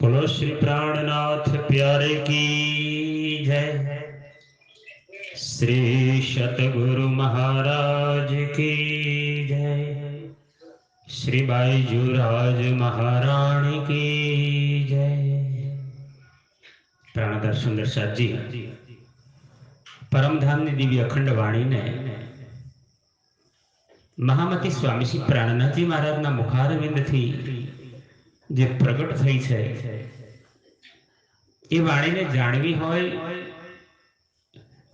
बोलो श्री प्राणनाथ प्यारे की जय। श्री सतगुरु महाराज की जय। श्री बाईजूराज महाराणी की जय। प्राणदार सुंदर साथ जी परमधाम ने दिव्य अखंड वाणी ने महामती स्वामी श्री प्राणनाथ जी महाराज ना मुखारविंद थी जे प्रगट थई छे ए वाणी ने जाणवी होय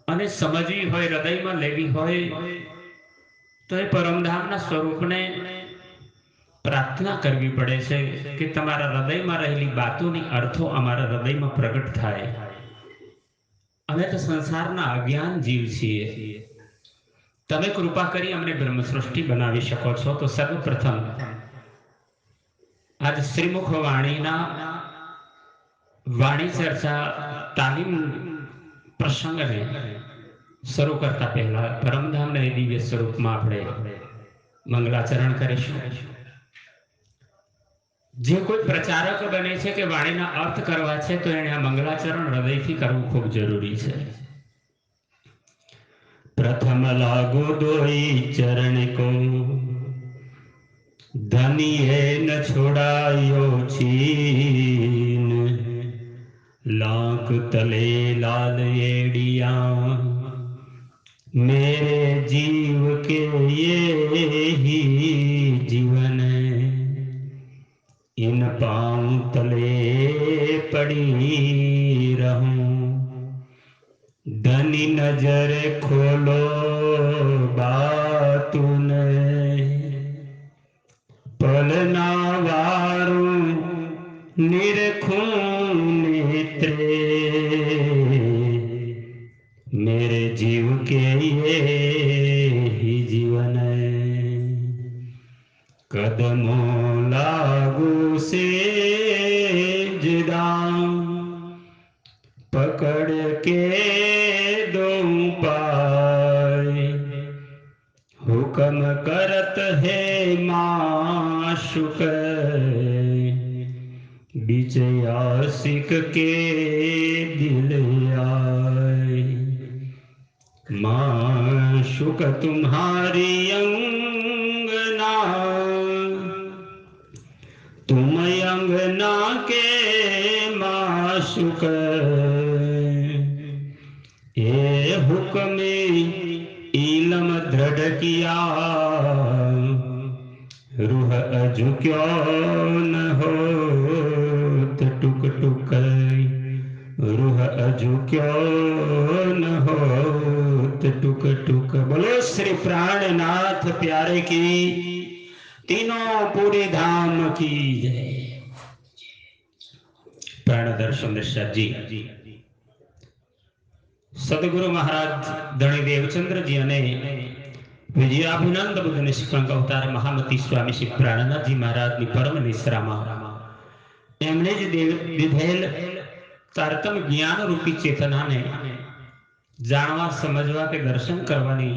अने समजवी होय, हृदय में लेवी होय तो ए परमधाम ना स्वरूप ने प्रार्थना करवी पड़े छे कि तमारा हृदय में रहेली बातोनी अर्थो अमारा हृदय में प्रगट थाय। अमे तो संसारना अज्ञान जीव छीए, तमे कृपा करी अमने ब्रह्म सृष्टि बनावी शको छो। तो सर्वप्रथम आज श्रीमुख वाणी ना वाणी चर्चा तालीम प्रसंग ने शुरू करता पहला परमधाम ने दिव्य स्वरूप में आपणे मंगलाचरण करीशुं। जे कोई प्रचारक बने छे के वाणी ना अर्थ करवा छे तो एने आ मंगलाचरण हृदयथी करવું खूब जरूरी छे। प्रथम लागो दोई चरण को धनिये न छोड़ायो छीन, लाख तले लाल एड़िया मेरे जीव के ये ही जीवन, इन पांव तले पड़ी रहूं। धनी नजर खोलो बातुन, पलना वारू निरखूं नेत्रे, मेरे जीव के ये ही जीवन, कदमों लागू से जिदां, पकड़ के दो पाए, हुक्म करत है माशुक, बीच आशिक के दिल आए। माशुक तुम्हारी अंगना, तुम अंगना के माशुक, ये हुक्म इलम दृढ़ किया, रूह अझुक्यो न हो टुक टुक, रूह अझुक्यो न हो टुक टुक। बोलो श्री प्राणनाथ प्यारे की, तीनों पूरी धाम की जय। प्राणधर सुंदर जी सदगुरु महाराज धणी देवचंद्र जी ने विजयाभिनंद बुद्ध निष्कलंक अवतार महामती स्वामी श्री प्राणनाथ जी महाराज की परम निश्रामा एमने ज विधेल तारतम ज्ञान रूपी चेतना ने जाणवा समझवा के दर्शन करवानी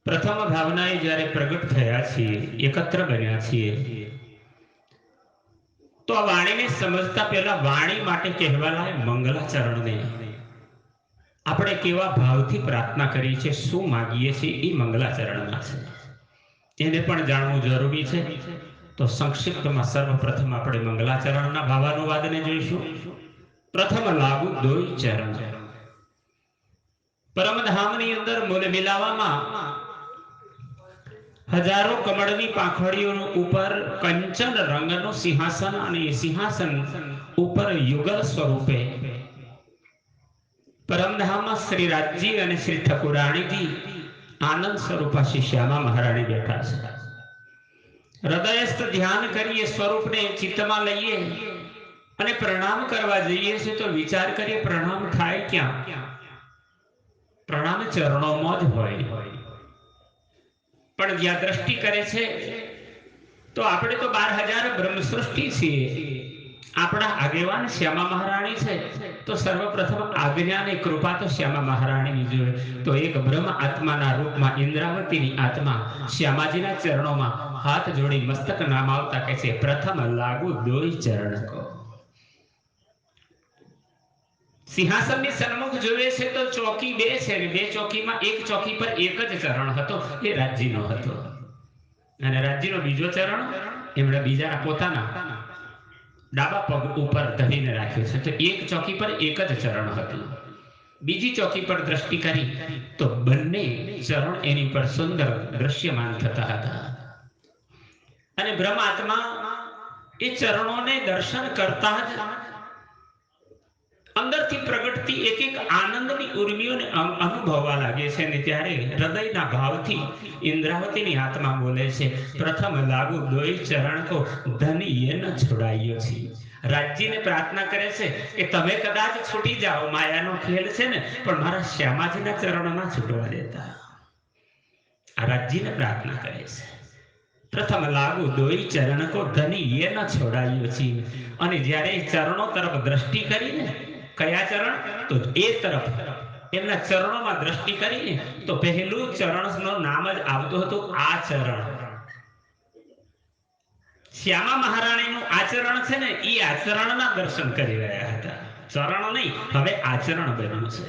प्रथम भावनाए जયારે प्रगट थया छीए, एकत्र बन्या छीए, तो आ वाणी ने समझता पहला वाणी माटे कहेवाला मंगलाचरण ने આપણે કેવા ભાવથી પ્રાર્થના કરી છે, શું માંગીએ છીએ એ મંગલાચરણમાં છે, એને પણ જાણવું જરૂરી છે। તો સંક્ષિપ્તમાં સર્વપ્રથમ આપણે મંગલાચરણના ભાવાનુવાદને જોઈશું। પ્રથમ લાગુ દોઈ ચરણ। પરમધામની અંદર મૂળ મિલાવામાં હજારો કમળની પાંખડીઓ ઉપર કંચન રંગનું સિંહાસન અને એ સિંહાસન ઉપર યુગલ સ્વરૂપે परमधाम श्री राजी और श्री ठकुराणी जी आनंद स्वरूपा श्री श्यामा महाराणी बैठा है। हृदयस्थ ध्यान करिए, स्वरूप ने चित्त में लईए अने प्रणाम करवा जईए छे तो विचार करिए प्रणाम थाय क्या? प्रणाम चरणों में ज होय, पण ज्यां दृष्टि करे छे तो आपणे तो 12,000 ब्रह्म सृष्टि छीए। अपना आगेवान श्यामा महाराणी छे तो सर्वप्रथम आज्ञा ने कृपा तो श्यामा महाराणी नी जोए। तो एक ब्रह्म आत्मा ना रूप में इंद्रावती नी आत्मा श्यामाजी ना चरणों में હાથ જોડી મસ્તક નામાવતા કહે છે, પ્રથમ લાગુ દોઈ ચરણ કો. સિંહાસનની સન્મુખ જોવે છે તો ચોકી બે છે, બે ચોકીમાં એક ચોકી પર એક જ ચરણ હતો, એ રાજ્યનો હતો. અને રાજ્યનો બીજો ચરણ એમણે બીજાના પોતાના ડાબા પગ ઉપર ધરીને રાખ્યો છે. તો એક ચોકી પર એક જ ચરણ હતું. બીજી ચોકી પર દ્રષ્ટિ કરી તો બંને ચરણ એની પર સુંદર દ્રશ્યમાન થતા હતા. અને બ્રહ્માત્મા એ ચરણોને દર્શન કરતા જ અંદરથી પ્રગટતી એક એક આનંદની ઉર્મિઓને અનુભવવા લાગે છે. અને ત્યારે હૃદયના ભાવથી ઇન્દ્રાવતીની આત્મા બોલે છે, પ્રથમ લાગુ દોઈ ચરણ કો ધની ન છોડાયો છે. રાજ્યને પ્રાર્થના કરે છે કે તમે કદાચ છૂટી જાઓ, માયાનો ખેલ છે ને, પણ મારા શ્યામાજીના ચરણ ના છૂટવા દેતા. આ રાજ્યને પ્રાર્થના કરે છે, પ્રથમ લાગુ દોઈ ચરણ કો ધની ન છોડાયો છે. અને જ્યારે ચરણો તરફ દ્રષ્ટિ કરીને, કયા ચરણ? તો એ તરફ એમના ચરણોમાં દ્રષ્ટિ કરીને તો પહેલું ચરણનું નામ જ આવતું હતું આચરણ. શ્યામા મહારાણીનું આચરણ છે ને, એ આચરણના દર્શન કરી રહ્યા હતા. ચરણ નહીં, હવે આચરણ બન્યું છે.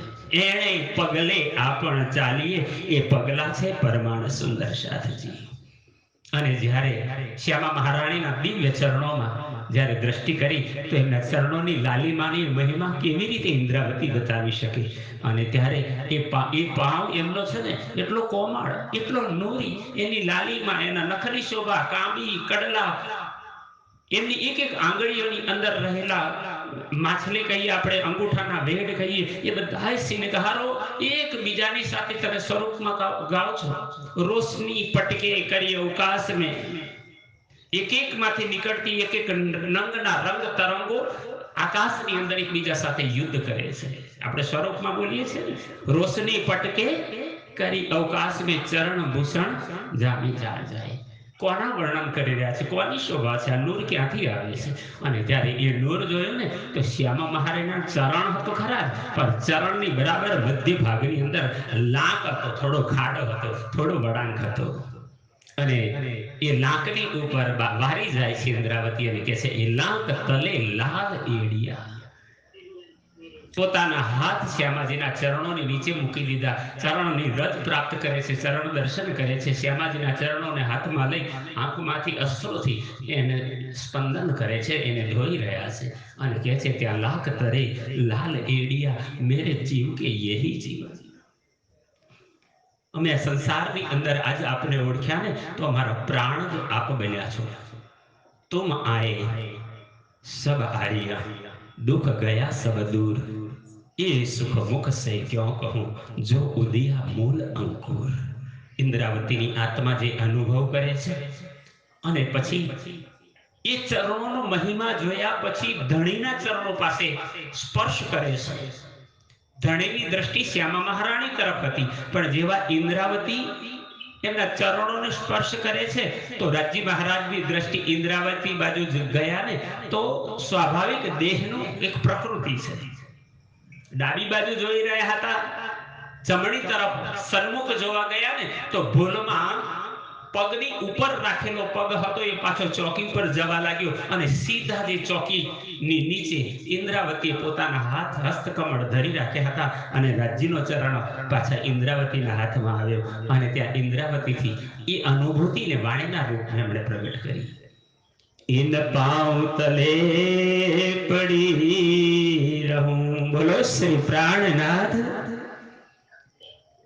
એણે પગલે આપણ ચાલીએ, એ પગલા છે પરમાણ સુંદર સાથજી. અને જ્યારે શ્યામા મહારાણીના દિવ્ય ચરણોમાં જ્યારે દ્રષ્ટિ કરી તો એમના ચરણોની લાલીમાની મહિમા કેવી રીતે ઇન્દ્રાવતી બતાવી શકે. અને ત્યારે એ પાવ એમનો છે ને એટલો કોમળ, એટલો નૂરી, એની લાલીમાં એના નખની શોભા, કાંબી, કડલા, એમની એક એક આંગળીઓની અંદર રહેલા માછલી કહીએ આપણે, અંગૂઠાના વેડ કહીએ, એ બધા સિનગારો એકબીજાની સાથે તમે સ્વરૂપમાં ગાઓ છો. રોશની પટકે કરી અવકાશ મેં, એક એક માંથી નીકળતી એક એક નંગના રંગ તરંગો આકાશની અંદર એકબીજા સાથે યુદ્ધ કરે છે. આપણે સ્વરૂપમાં બોલીએ છીએ, રોશની પટકે કરી અવકાશ મેં ચરણ ભૂષણ જામી જાય. કોના વર્ણન કરી રહ્યા છે, કોની શોભા છે, આ નૂર ક્યાંથી આવે છે? અને ત્યારે એ નૂર જોયું ને તો શ્યામા મહારાજના ચરણ હતો ખરા, પણ ચરણની બરાબર મધ્ય ભાગની અંદર લાંક હતો, થોડો ખાડો હતો, થોડો વળાંક હતો. અને એ લાંકની ઉપર વારી જાય છે ઇન્દ્રાવતી અને કહે છે, એ લાંક તલે લાલ એડિયા. પોતાના હાથ શ્યામાજીના ચરણોની નીચે મૂકી દીધા, ચરણની રજ પ્રાપ્ત કરે છે, ચરણ દર્શન કરે છે. શ્યામાજીના ચરણોને હાથમાં લઈ આંખમાંથી અશ્રુથી એને સ્પંદન કરે છે, એને ધોઈ રહ્યા છે. અને કહે છે, ત્યાં લાખ તરે લાલ એડિયા, મેરે જીવ કે યહી જીવન. અમે સંસારની અંદર આજે આપને ઓળખ્યા ને તો અમારા પ્રાણ જ આપ બન્યા છો. તુમ આએ સબ આરિયા, દુઃખ ગયા સબ દૂર, એ સુખ મુખ સે ક્यों કહું, જો ઉદિયા મૂલ અંકુર. ઇન્દ્રાવતીની આત્મા જે અનુભવ કરે છે અને પછી એ ચરણોનો મહિમા જોયા પછી ધણીના ચરણો પાસે સ્પર્શ કરે છે. ધણીની દ્રષ્ટિ શ્યામા મહારાણી તરફ હતી, પણ જેવા ઇન્દ્રાવતી એમના ચરણોને સ્પર્શ કરે છે તો રાજ્ય મહારાજની દ્રષ્ટિ ઇન્દ્રાવતી બાજુ ગયા ને તો સ્વાભાવિક દેહનું એક પ્રકૃતિ છે. ડાબી બાજુ જોઈ રહ્યા હતા, જમણી તરફ સન્મુખ જોવા ગયા ને તો ભૂલમાં પગની ઉપર રાખેલો પગ હતો એ પાછો ચોકી પર જવા લાગ્યો અને સીધા જે ચોકીની નીચે ઇન્દ્રાવતીએ પોતાના હાથ હસ્તકમળ ધરી રાખ્યા હતા અને રાજ્યનો ચરણ પાછા ઇન્દ્રાવતીના હાથમાં આવ્યો. અને ત્યાં ઇન્દ્રાવતીથી એ અનુભૂતિને વાણીના રૂપમાં એમણે પ્રગટ કરી. ઇન પાઉ તલે પડી રહું, બોલો શ્રી પ્રાણનાથ.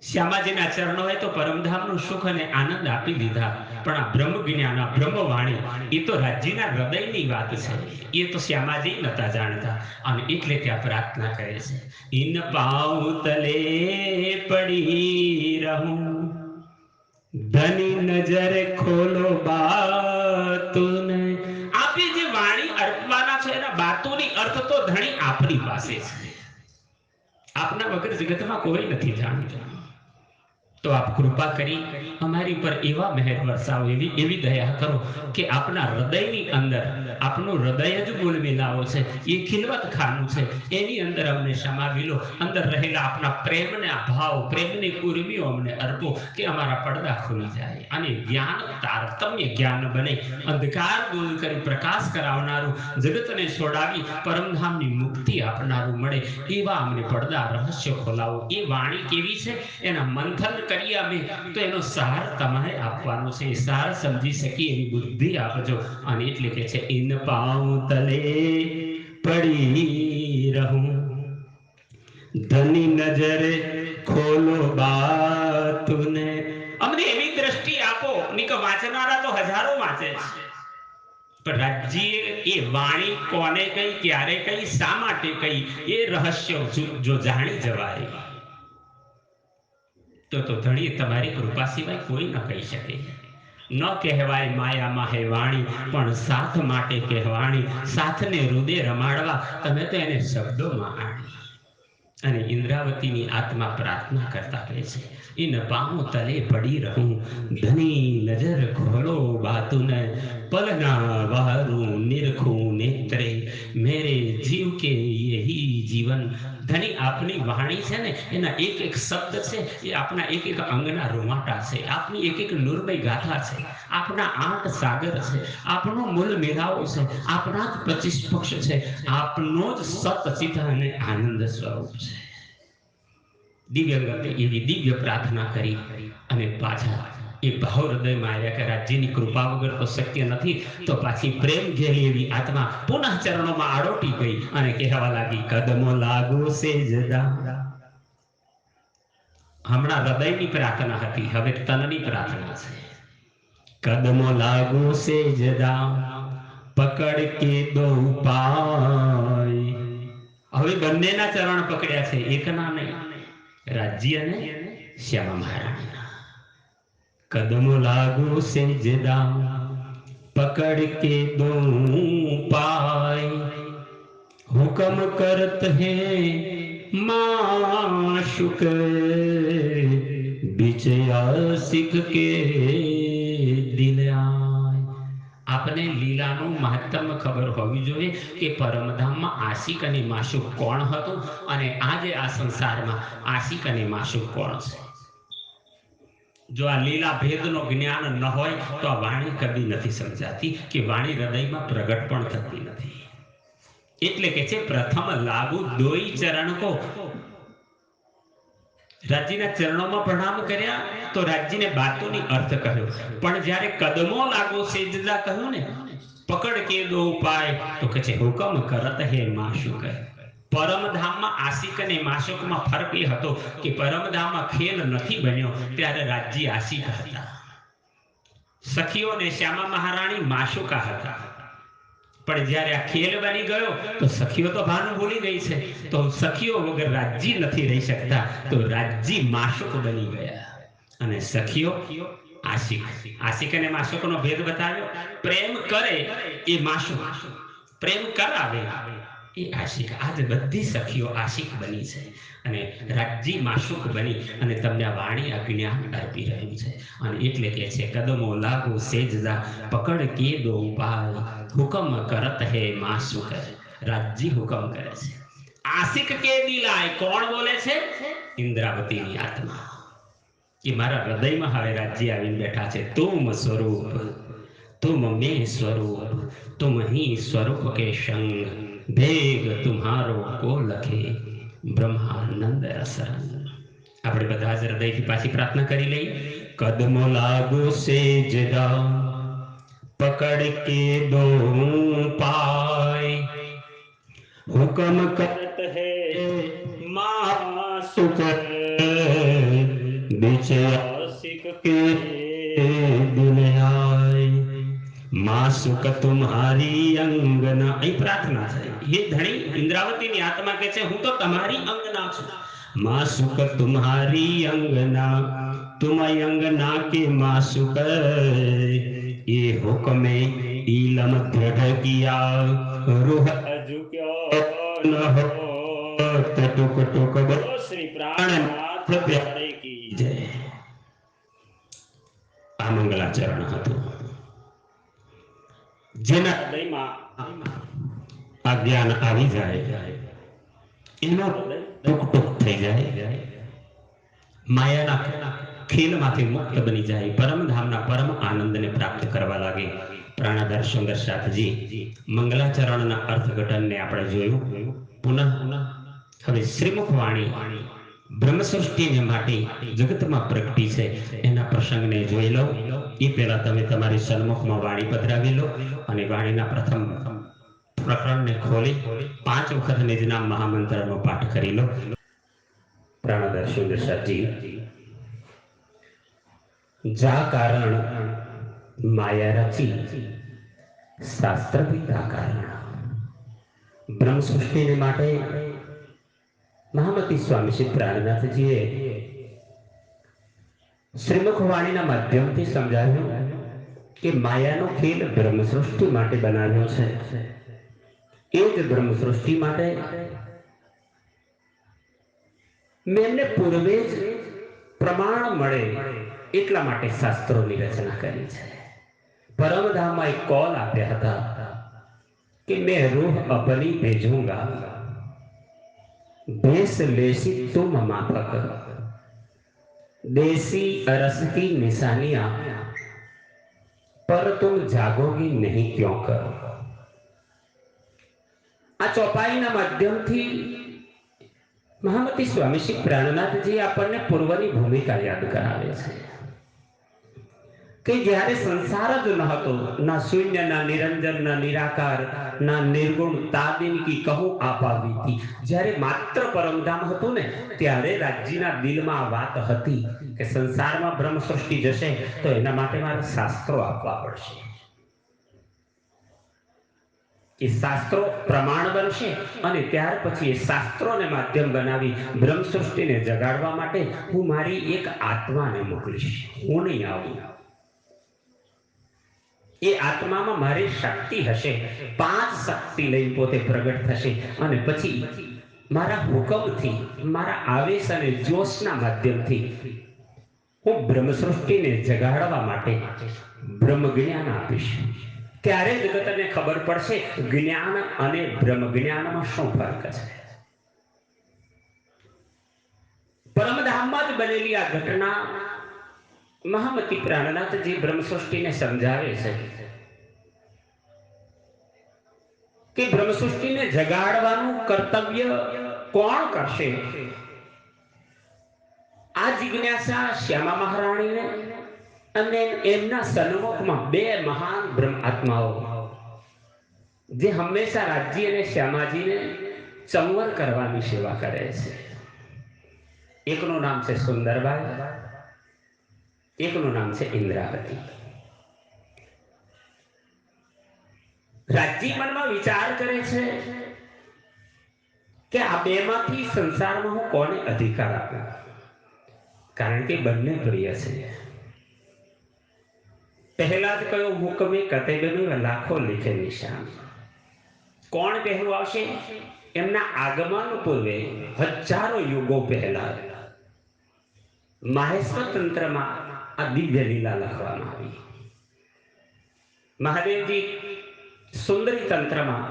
શ્યામાજીના ચરણોએ તો પરમધામનું સુખ અને આનંદ આપી દીધા, પણ આ બ્રહ્મ જ્ઞાન, આ બ્રહ્મવાણી એ તો રાજ્યના હૃદયની વાત છે, એ તો શ્યામાજી નતા જાણતા. અને એટલે ત્યાં પ્રાર્થના કરે છે, ઇન પાઉ તલે પડી રહું, ધની નજર ખોલો બાતુને. આપે જે વાણી અર્પવાના છે એના બાતુની અર્થ તો ધણી આપની પાસે છે, આપના વગર જગતમાં કોઈ નથી જાણતું. તો આપ કૃપા કરી અમારી પર એવા મહેર વરસાવો, એવી દયા કરો કે આપના હૃદયની અંદર આપનું હૃદય જ બોલબેલાવો છે, એ ખિલવત ખાનું છે, એની અંદર અમને સમાવી લો. અંદર રહેલા આપના પ્રેમના ભાવ, પ્રેમની ઉર્મિઓ અમને અર્પો કે અમારા પડદા ખુલી જાય અને જ્ઞાન તારતમ્ય જ્ઞાન બને, અંધકાર દૂર કરી પ્રકાશ કરાવનારું, જગતને છોડાવી પરમધામની મુક્તિ આપનારું મળે એવા અમને પડદા રહસ્ય ખોલાવો. એ વાણી કેવી છે એના મંથન કરીએ અમે તો એનો સાર તમારે આપવાનો છે. એ સાર સમજી શકીએ એવી બુદ્ધિ આપજો. અને એટલે કે છે ઇન પાઉં તલે પડી રહું, ધની નજરે ખોલો બાતુને. અમને એવી દ્રષ્ટિ આપો. નિક વાંચનારા તો હજારો વાંચે છે, પણ રાજ્ય એ વાણી કોને કઈ, ક્યારે કઈ, શા માટે કઈ, એ રહસ્ય જો જાણી જવાય તો ધણી તમારી કૃપા સિવાય કોઈ ન કહી શકે. ન કહેવાય માયામાં હે વાણી, પણ સાથ માટે કહેવાણી. સાથને હૃદય રમાડવા તમે તો એને શબ્દોમાં આણી. અને ઇન્દ્રાવતીની આત્મા પ્રાર્થના કરતા કહે છે ઇન પાઉં તલે પડી રહું, ધની નજર ખોલો બાતુન, પલના વારું નિરખું નેત્રે, મેરે જીવ કે યહી જીવન. ધની આપની વાણી છે ને એના એક એક શબ્દ છે એ આપના એક એક અંગના રોમાટા છે, આપની એક એક નુરમય ગાથા છે, આપના 8 સાગર છે, આપનો મૂલ મેળાવો છે, આપના જ 25 પક્ષ છે, આપનો જ સતચિત અને આનંદ સ્વરૂપ છે. દિવ્ય ગતિ એવી દિવ્ય પ્રાર્થના કરી અને પાછા એ ભાવ હૃદયમાં આવ્યા કે રાજ્યની કૃપા વગર તો શક્ય નથી. તો પાછી પ્રેમ ઘેરી એવી આત્મા પુનઃ ચરણોમાં આડોટી ગઈ અને કહેવા લાગી કદમો લાગુ સેજદા. હમણાં હૃદયની પ્રાર્થના હતી, હવે તનની પ્રાર્થના છે. કદમો લાગુ સેજદા, પકડ કે દો પાય. હવે બંનેના ચરણ પકડ્યા છે, એકના નહીં, રાજ્ય અને શ્યામા મહારાણીના. કદમો લાગુ સેજદા, પકડ કે દો પાય. હુકમ કરત હે માશુક, બીચ આશિક કે દિલ આય. આપને લીલાનું મહત્તમ ખબર હોવી જોઈએ કે પરમધામમાં આશિક અને માશુક કોણ હતું અને આજે આ સંસારમાં આશિક અને માશુક કોણ છે. જો આ લીલા ભેદનો જ્ઞાન ન હોય તો આ વાણી કદી નથી સમજાતી કે વાણી હૃદયમાં પ્રગટ પણ થતી નથી. એટલે કે છે પ્રથમ લાગુ દોઈ ચરણ કો. રાજ્યના ચરણોમાં પ્રણામ કર્યા તો રાજ્યને બાતોની અર્થ કહ્યો, પણ જ્યારે કદમો લાગો સેજદા કહ્યું ને, પકડ કે દો ઉપાય, તો કે છે હુકમ કરત હે માશુક. પરમધામમાં આશિક અને માશુકમાં ફરક એ હતો કે પરમધામમાં ખેલ નથી બન્યો ત્યારે રાજ્ય આશિક હતા, સખીઓ અને શ્યામા મહારાણી માશુકા હતા. પણ જ્યારે આ ખેલ બની ગયો તો સખીઓ તો ભાન ભૂલી ગઈ છે, તો સખીઓ વગર રાજ્ય નથી રહી શકતા, તો રાજ્ય માશુક બની ગયા અને સખીઓ આશિક. આશિક અને માશુકનો ભેદ બતાવ્યો. પ્રેમ કરે એ માશુક, પ્રેમ કરાવે એ આશિક. આજ બધી સખીઓ આશિક બની છે અને રાજ્ય માશુક બની અને તમને આ વાણી આ જ્ઞાન અર્પી રહ્યું છે. અને એટલે કે છે કદમો લાગુ સેજદા, પકડ કે દો ઉપાય, હુકમ કરત હે માશુક. રાજ્ય હુકમ કરે છે. આશિક કે દિલાય કોણ બોલે છે? ઇન્દ્રાવતીની આત્મા. કે મારા હૃદયમાં હવે રાજ્ય આવીને બેઠા છે. તુમ સ્વરૂપ, तुम में स्वरूप, तुम ही स्वरूप के संग, भेग तुम्हारो को लखे ब्रह्मानंद रसरंग. આપણે બધા જ હૃદયથી પાછી પ્રાર્થના કરી લઈએ. કદમો લાગુ સેજદા, પકડ કે દો પાય, હુકમ કરત હે માશુક, बीच आशिक के दिल आए. माशुक तुम्हारी अंगना. અહીં પ્રાર્થના છે. હે ધણી ઇન્દ્રાવતીની આત્મા કહે છે હું તો તમારી અંગના છું. माशुक तुम्हारी अंगना, तुम अंगना के माशुक, ये हुक्मे ईलम दृढ़ किया, रूह झुक्यो न हो, टुक टुक बोलो श्री प्राणनाथ प्यारे की जय. આ મંગલાચરણ હતું જેના હૃદયમાં આ જ્ઞાન આવી જાય એનો ટૂંક ટૂંક થઈ જાય, માયાના ખેલમાંથી મુક્ત બની જાય, પરમધામના પરમ આનંદને પ્રાપ્ત કરવા લાગે. પ્રાણાધાર સુંદર સાથજી મંગલાચરણના અર્થઘટનને આપણે જોયું. પુનઃ હવે શ્રીમુખ વાણી બ્રહ્મ સૃષ્ટિને માટે જગતમાં પ્રગટી છે એના પ્રસંગને જોઈ લો. એ પહેલા તમે તમારી સન્મુખમાં વાણી પધરાવી લો અને વાણીના પ્રથમ પ્રકરણને ખોલી 5 વખત નિજના મહામંત્રનો પાઠ કરી લો. પ્રાણદાર સુંદર સાજી જા કારણ માયા રચી શાસ્ત્ર પિતા કારણ. બ્રહ્મ સૃષ્ટિને માટે મહામતી સ્વામી શ્રી પ્રાણનાથજીએ શ્રીમુખ વાણીના માધ્યમથી સમજાવ્યું કે માયાનો ખેલ બ્રહ્મ સૃષ્ટિ માટે બનાવ્યો છે. એ જ બ્રહ્મ સૃષ્ટિ માટે મેં પૂર્વે જ પ્રમાણ મળે એટલા માટે શાસ્ત્રોની રચના કરી છે. પરમધામમાં એક કોલ આપ્યા હતા કે મેં રૂહ અપની ભેજूंगा, भेस लेसी तुम माफक, देसी अरस की निशानियां पर तुम जागोगी नहीं क्यों कर. આ ચોપાઈના માધ્યમથી મહામતી સ્વામી શ્રી પ્રાણનાથજી આપણને પૂર્વની ભૂમિકા યાદ કરાવે છે કે જ્યારે સંસાર જ ન હતો, ના શૂન્ય, ના નિરંજન, ના નિરાકાર, ના નિર્ગુણ, તાદિન કી કહું આપાવી હતી. જ્યારે માત્ર પરમધામ હતું ને ત્યારે રાજ્યના દિલમાં વાત હતી કે સંસારમાં બ્રહ્મ સૃષ્ટિ જશે તો એના માટે મારે શાસ્ત્રો આપવા પડશે. એ શાસ્ત્રો પ્રમાણ બનશે અને ત્યાર પછી એ શાસ્ત્રોને માધ્યમ બનાવી બ્રહ્મ સૃષ્ટિને જગાડવા માટે હું મારી એક આત્માને મોકલીશ. હું નહીં આવું. એ આત્મામાં મારી શક્તિ હશે. 5 શક્તિ લઈ પોતે પ્રગટ થશે અને પછી મારા હુકમથી, મારા આવેશ અને જોશના માધ્યમથી હું બ્રહ્મ સૃષ્ટિને જગાડવા માટે બ્રહ્મ જ્ઞાન આપીશ. ત્યારે જગતને ખબર પડશે જ્ઞાન અને બ્રહ્મ જ્ઞાનમાં શું ફરક છે. પરમધામમાં જ બનેલી આ ઘટના મહામતી પ્રાણનાથજી બ્રહ્મ સૃષ્ટિને સમજાવે છે કે બ્રહ્મ સૃષ્ટિને જગાડવાનું કર્તવ્ય કોણ કરશે. આ જિજ્ઞાસા શ્યામા મહારાણીને અને એમના સન્મુખમાં 2 મહાન બ્રહ્મ આત્માઓ જે હંમેશા રાજ્ય અને શ્યામાજીને સંવર કરવાની સેવા કરે છે. એકનું નામ છે સુંદરબાઈ, એકનું નામ છે ઇન્દ્રાવતી. રાજ્ય મનમાં વિચાર કરે છે કે આ બેમાંથી સંસારમાં હું કોને અધિકાર આપું, કારણ કે બંને પ્રિય છે. પહેલા જ કયો હુકમે કતેબે લાખો લીખે નિશાન. કોણ પહેલું આવશે? એમના આગમન પૂર્વે હજારો યુગો પહેલા માહેશ્વર તંત્રમાં આ દિવ્ય લીલા લખવામાં આવી. મહાદેવજી સુંદરી તંત્રમાં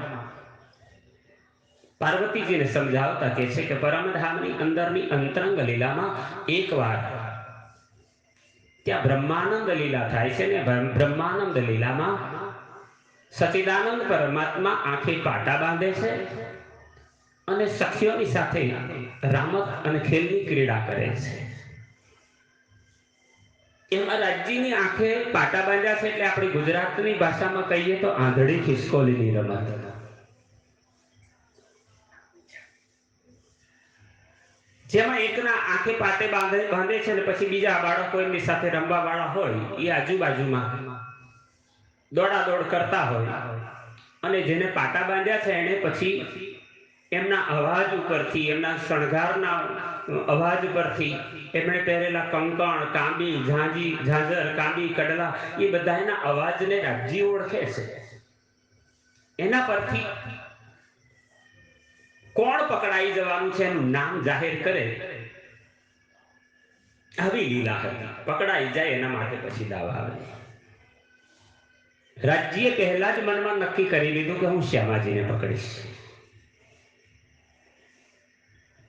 પાર્વતીજીને સમજાવતા કહે છે કે પરમધામની અંદરની અંતરંગ લીલામાં એકવાર ત્યાં બ્રહ્માનંદ લીલા થાય છે ને બ્રહ્માનંદ લીલામાં સચિદાનંદ પરમાત્મા આંખે પાટા બાંધે છે અને સખીઓની સાથે રામત અને ખેલની ક્રીડા કરે છે. એમાં રાજ્યની આંખે પાટા બાંધ્યા છે એટલે આપણી ગુજરાતની ભાષામાં કહીએ તો આંધળી ખિસકોલીની રમત. જેમાં એકના આંખે પાટે બાંધે છે અને પછી બીજા બાળકો એમની સાથે રમવા વાળા હોય એ આજુબાજુમાં દોડાદોડ કરતા હોય અને જેને પાટા બાંધ્યા છે એને પછી એમના અવાજ ઉપરથી, એમના શણગારના અવાજ પરથી, એમણે પહેરેલા કંકણ, કાંબી, ઝાંઝર, કાંબી, કડલા એ બધા એના અવાજને રાજ્ય ઓળખે છે. એના પરથી કોણ પકડાઈ જવાનું છે એનું નામ જાહેર કરે. આવી લીલા હતી. પકડાઈ જાય એના માટે પછી દાવા આવે. રાજ્યે પહેલા જ મનમાં નક્કી કરી લીધું કે હું શ્યામાજીને પકડીશ.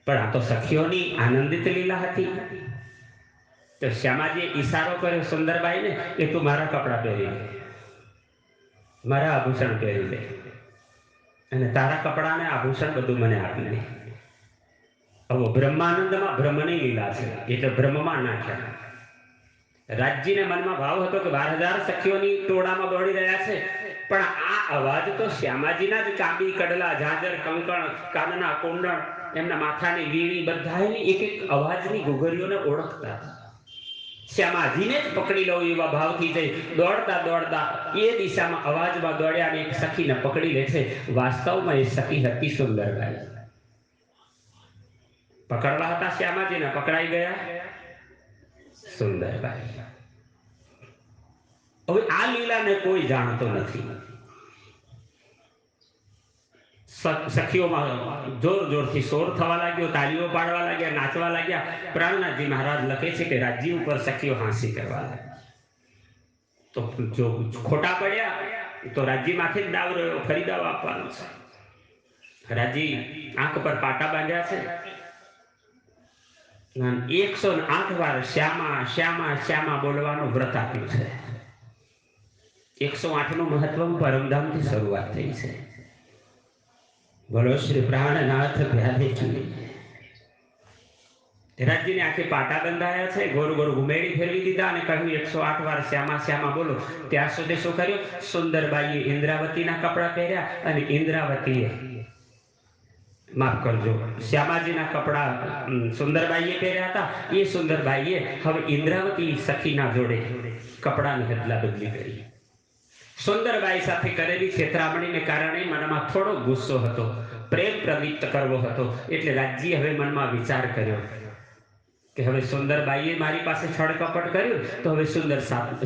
પણ આ તો સખીઓની આનંદિત લીલા હતી. તો શ્યામાજીએ ઈશારો કર્યો સુંદરબાઈને કે તું મારા કપડાં પહેરી લે, મારા આભૂષણ પહેરી લે, અને તારા કપડાં ને આભૂષણ બધું મને આપી દે. હવે બ્રહ્માનંદમાં બ્રહ્મની લીલા છે એટલે બ્રહ્મમાં નાખ્યા. રાજ્યને મનમાં ભાવ હતો કે 12,000 સખીઓની ટોળામાં દોડી રહ્યા છે, પણ આ અવાજ તો શ્યામાજીના જ કાબી કડલા, ઝાંઝર, કંકણ, કાનના કુંડળ, એમના માથાની વીણી, બધાની એક એક અવાજની ઘૂઘરીઓને ઓળખતા. શ્યામાજીને જ પકડી લઉં એવા ભાવથી જઈ દોડતા દોડતા એ દિશામાં અવાજમાં દોડ્યા અને એક સખીને પકડી લે છે. વાસ્તવમાં એ સખી હતી સુંદરબાઈ. પકડવા હતા શ્યામાજીને, પકડાઈ ગયા સુંદરબાઈ. હવે આ લીલાને કોઈ જાણતો નથી. સખીઓમાં જોર જોરથી શોર થવા લાગ્યો, તાલીઓ પાડવા લાગ્યા, નાચવા લાગ્યા. પ્રાણનાથજી મહારાજ લખે છે કે રાજ્ય ઉપર સખીઓ હાંસી કરવા લાગ્યા. તો જો ખોટા પડ્યા તો રાજ્યમાંથી જ દાવ રહ્યો, ફરી દાવ આપવાનો છે. રાજ્ય આંખ પર પાટા બાંધ્યા છે. 108 વાર શ્યામા શ્યામા શ્યામા બોલવાનું વ્રત આપ્યું છે. 108 નું મહત્વ પરમધામથી શરૂઆત થઈ છે. બોલો શ્રી પ્રાણનાથ પ્યારે કી. રાજ્યની આંખે પાટા બંધાયા છે, ગોર ગોર ઘુમેડી ફેરવી દીધા અને કહ્યું 108 વાર શ્યામા શ્યામા બોલો. ત્યાં સુધી શું કર્યું? સુંદરબાઈએ ઇન્દ્રાવતીના કપડા પહેર્યા અને ઇન્દ્રાવતીએ, માફ કરજો, શ્યામાજીના કપડા સુંદરબાઈએ પહેર્યા હતા. એ સુંદરબાઈએ હવે ઇન્દ્રાવતી સખીના જોડે કપડાની બદલા બદલી કરી. સુંદરબાઈ સાથે કરેલી છેતરામણીને કારણે મનમાં થોડો ગુસ્સો હતો, પ્રેમ પ્રવૃત્ત કરવો હતો. એટલે રાજ્યે હવે મનમાં વિચાર કર્યો કે હવે સુંદરબાઈએ મારી પાસે છળકપટ કર્યું તો હવે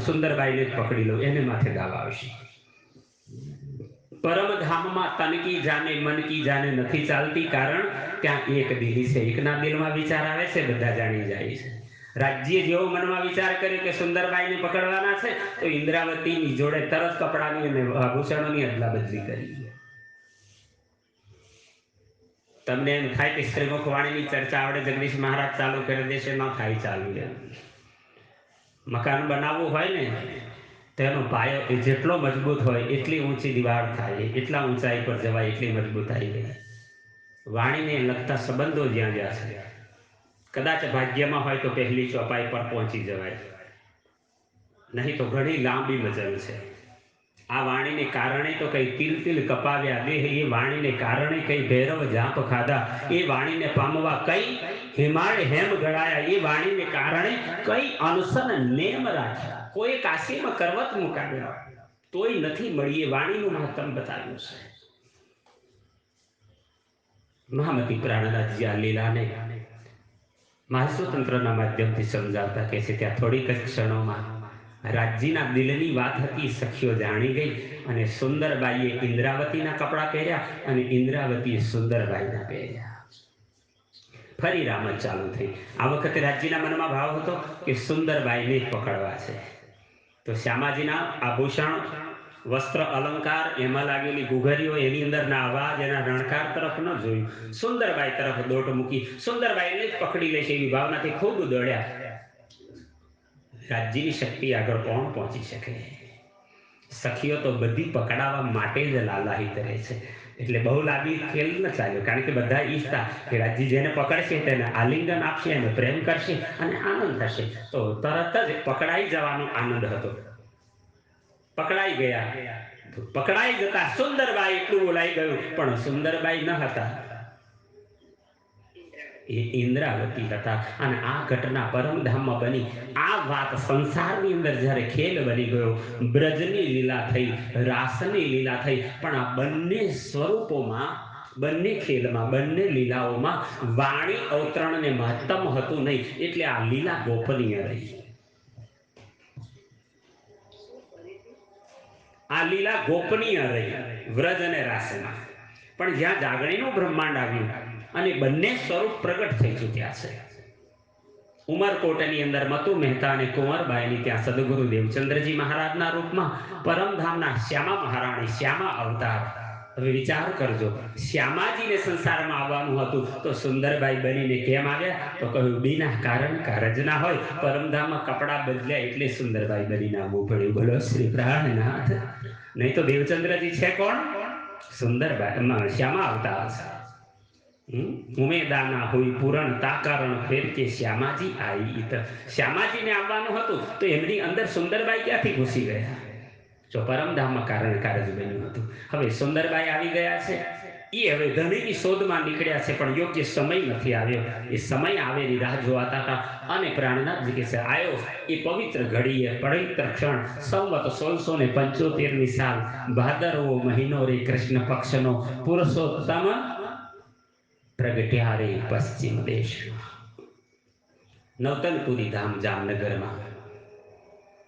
સુંદરબાઈને જ પકડી લઉં, એને માથે દાવ આવશે. પરમધામમાં તન કી જાને મન કી જાને નથી ચાલતી, કારણ ત્યાં એક દિલ છે. એકના દિલમાં વિચાર આવે છે, બધા જાણી જાય છે. રાજ્ય જેવો મનમાં વિચાર કર્યો કે સુંદરબાઈને પકડવાના છે તો ઇન્દ્રાવતીની જોડે તરત કપડાની અને આભૂષણોની અદલા બદલી કરી. તમને એમ થાય કે શ્રીમુખ વાણીની ચર્ચા આવડે જગદીશ મહારાજ ચાલુ કરી દેશે, ન થાય ચાલુ. મકાન બનાવવું હોય ને તેનો પાયો જેટલો મજબૂત હોય એટલી ઊંચી દીવાલ થાય, એટલા ઊંચાઈ પર જવાય એટલી મજબૂતાઈ રહે. વાણીને લગતા સંબંધો જ્યાં જ્યાં છે, કદાચ ભાગ્યમાં હોય તો પહેલી ચોપાઈ પર પહોંચી જવાય, નહીં તો ઘણી લાંબી મજલ છે. આ વાણીને કારણે તો કઈ તિલ તિલ કપાવ્યા દેહ, એ વાણીને કારણે કઈ ભૈરવ જાપ ખાધા, એ વાણીને પામવા કઈ હિમાલય હેમ ગળાયા, એ વાણીને કારણે કઈ અનશન નેમ રાખ્યા, કોઈ કાશીમાં કરવત મુકાવ્યા તોય નથી મળી. એ વાણીનું મહત્તમ બતાવ્યું છે. મહામતી પ્રાણનાથજી આ લીલાને મહાસુતંત્રના માધ્યમથી સમજાવતા કહે છે ત્યાં થોડીક જ ક્ષણોમાં રાજ્યના દિલની વાત હતી, સખીઓ જાણી ગઈ. અને સુંદરબાઈએ ઇન્દ્રાવતીના કપડા પહેર્યા અને ઇન્દ્રાવતીએ સુંદરબાઈના પહેર્યા. ફરી રામત ચાલુ થઈ. આ વખતે રાજ્યના મનમાં ભાવ હતો કે સુંદરબાઈને જ પકડવા છે. તો શ્યામાજીના આભૂષણ, વસ્ત્ર, અલંકાર, એમાં લાગેલી ઘૂઘરીઓ, એની અંદરના અવાજ, એના રણકાર તરફ ન જોયું, સુંદરબાઈ તરફ દોટ મૂકી. સુંદરબાઈને જ પકડી લેશે એવી ભાવનાથી ખૂબ દોડ્યા. રાજ્યની શક્તિ આગળ કોણ પહોંચી શકે? સખીઓ તો બધી પકડાવવા માટે જ લાલાહિત રહે છે. એટલે બહુ લાંબી ખેલ ન ચાલ્યો, કારણ કે બધા ઈચ્છતા કે રાજ્ય જેને પકડશે તેને આલિંગન આપશે, એને પ્રેમ કરશે અને આનંદ થશે. તો તરત જ પકડાઈ જવાનો આનંદ હતો. પકડાઈ ગયા. પકડાઈ જતા સુંદરબાઈ એટલું બોલાઈ ગયું, પણ સુંદરબાઈ ન હતા, એ ઇન્દ્રાવતી હતા. અને આ ઘટના પરમધામમાં બની. આ વાત સંસારની અંદર જ્યારે ખેલ બની ગયો, બ્રજની લીલા થઈ, રાસની લીલા થઈ, પણ આ બંને સ્વરૂપોમાં, બંને ખેલમાં, બંને લીલાઓમાં વાણી અવતરણને મહત્તમ હતું નહીં, એટલે આ લીલા ગોપનીય રહી. આ લીલા ગોપનીય રહી વ્રજ અને રાસમાં. પણ જ્યાં જાગણીનું બ્રહ્માંડ આવ્યું અને બંને સ્વરૂપ પ્રગટ થઈ ચૂક્યા છે, ઉમરકોટની અંદર મતુ મહેતા અને કુંવરબાઈની ત્યાં સદગુરુ દેવચંદ્રજી મહારાજના રૂપમાં પરમધામના શ્યામા મહારાણી શ્યામા અવતાર. હવે વિચાર કરજો, શ્યામાજીને સંસારમાં આવવાનું હતું તો સુંદરબાઈ બનીને કેમ આવ્યા? તો કહ્યું બીના કારણ કારજ ના હોય. પરમધામમાં કપડા બદલ્યા એટલે સુંદરબાઈ બનીને આવવું પડ્યું. બોલો શ્રી પ્રાણનાથ. નહીં તો દેવચંદ્રજી છે કોણ? સુંદરબાઈ શ્યામા અવતાર છે. ઉમેદાના હોય પૂરણ તાકારણ ફેર કે શ્યામાજી આવી. શ્યામાજીને આવવાનું હતું તો એમની અંદર સુંદરબાઈ ક્યાંથી ઘૂસી ગયા? જો પરમધામમાં કારણ કારજ બન્યું હતું. હવે સુંદરબાઈ આવી ગયા છે. એ હવે ધણીની શોધમાં નીકળ્યા છે, પણ યોગ્ય સમય નથી આવ્યો. એ સમય આવેની રાહ જોવાતા હતા. અને પ્રાણનાથજી કે છે આવ્યો એ પવિત્ર ઘડીએ પવિત્ર ક્ષણ સંવત 1675ની સાલ ભાદરવો મહિનો રે કૃષ્ણ પક્ષનો પુરુષોત્તમ પ્રગટ્યા રે પશ્ચિમ દેશમાં. નવતનપુરી ધામ જામનગરમાં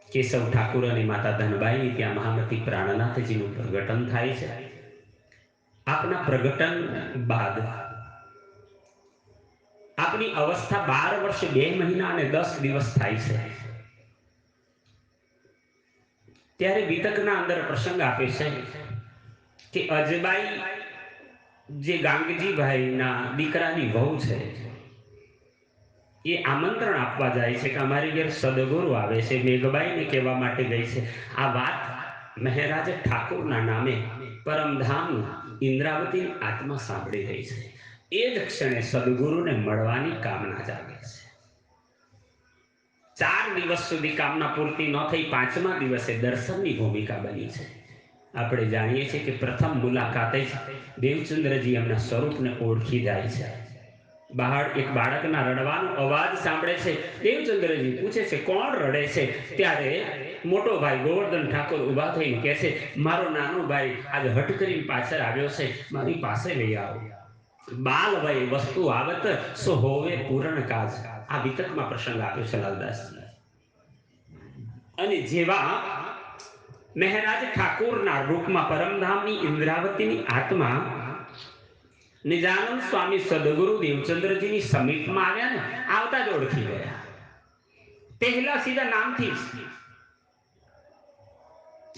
કેશવ ઠાકુર અને માતા ધનબાઈની ત્યાં મહામતી પ્રાણનાથજીનું પ્રગટન થાય છે. આપના પ્રગટન બાદ આપની અવસ્થા 12 વર્ષ 2 મહિના અને 10 દિવસ થાય છે. ત્યારે વિતકના અંદર પ્રસંગ આપે છે કે અજબાઈ જે ગાંગજીભાઈના દીકરાની વહુ છે એ આમંત્રણ આપવા જાય છે કે અમારી ઘેર સદગુરુ આવે છે. મેઘબાઈને કહેવા માટે ગઈ છે. આ વાત મહારાજ ઠાકુરના નામે પરમધામ ઇન્દ્રાવતીની આત્મા સાંભળી રહી છે. એ જ ક્ષણે સદગુરુને મળવાની કામના જાગે છે. 4 દિવસ સુધી કામના પૂર્તિ ન થઈ, 5મા દિવસે દર્શનની ભૂમિકા બની છે. આપણે જાણીએ છીએ કે પ્રથમ મુલાકાતે જ દેવચંદ્રજી એમના સ્વરૂપને ઓળખી જાય છે. બહાર એક બાળકના રડવાનો અવાજ સાંભળે છે. દેવચંદ્રજી પૂછે છે કોણ રડે છે? ત્યારે મોટો ભાઈ ગોવર્ધન ઠાકોર ઊભા થઈને કહે છે મારો નાનો ભાઈ આજ હટ કરીને પાછળ આવ્યો છે, મારી પાસે લઈ આવો. બાલ વય વસ્તુ આવત સો હોવે પૂરણ કાજ. આ વિતકમાં પ્રસંગ આપ્યો છે લાલદાસજી. અને જેવા મહારાજ ઠાકોરના રૂપમાં પરમધામની ઇન્દ્રાવતીની આત્મા નિજાનંદ સ્વામી સદગુરુ દેવચંદ્રજીની સમીપમાં આવ્યા ને, આવતા જ ઓળખી ગયા. પહેલા સીધા નામથી જ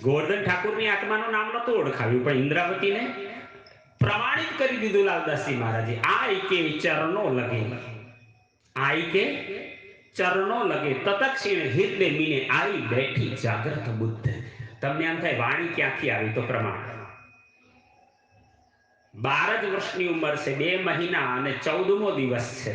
ગોવર્ધન ઠાકોરની આત્માનું નામ નતું ઓળખાવ્યું, પણ ઇન્દ્રાવતીને પ્રમાણિત કરી દીધું લાલદાસજી મહારાજે. આઈ કે ચરણો લગે, આઈ કે ચરણો લગે તતક્ષિણ હૃદય મીને આવી બેઠી જાગ્રત બુદ્ધ. તમને એમ થાય વાણી ક્યાંથી આવી? તો પ્રમાણ. 12 જ વર્ષની ઉંમર છે, 2 મહિના અને 14મો દિવસ છે.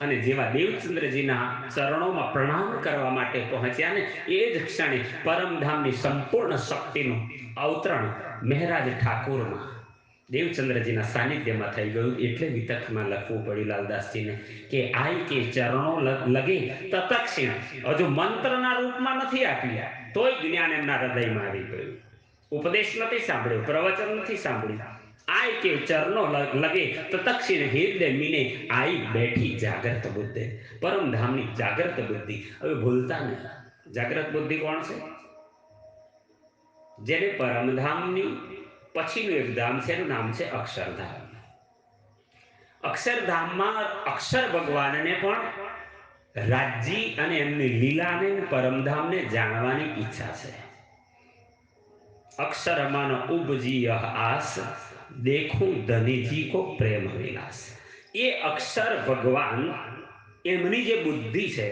અને જેવા દેવચંદ્રજીના ચરણોમાં પ્રણામ કરવા માટે પહોંચ્યા ને, એ જ ક્ષણે પરમધામની સંપૂર્ણ શક્તિનું અવતરણ મહારાજ ઠાકોરમાં દેવચંદ્રજીના સાનિધ્યમાં થઈ ગયું. એટલે વિતકમાં લખવું પડ્યું લાલદાસજીને કે આઈ કે ચરણો લગે તતક્ષિણ. હજુ મંત્રના રૂપમાં નથી આપ્યા, તોય જ્ઞાન એમના હૃદયમાં આવી ગયું. ઉપદેશ નથી સાંભળ્યો, પ્રવચન નથી સાંભળ્યું. આઈ કે ચરણો લગે તતક્ષિણ હૃદય મીને આઈ બેઠી જાગ્રત બુદ્ધિ. પરમધામની જાગ્રત બુદ્ધિ. હવે ભૂલતા નહીં, જાગ્રત બુદ્ધિ કોણ છે? જેને પરમધામની પછીનું એક ધામ છે, એનું નામ છે અક્ષરધામ. અક્ષરધામમાં અક્ષર ભગવાનને પણ રાજજી અને એમની લીલાને પરમધામને જાણવાની ઈચ્છા છે. અક્ષર મન ઉપજી આસ દેખું ધનીજી કો પ્રેમ વિલાસ. એ અક્ષર ભગવાન એમની જે બુદ્ધિ છે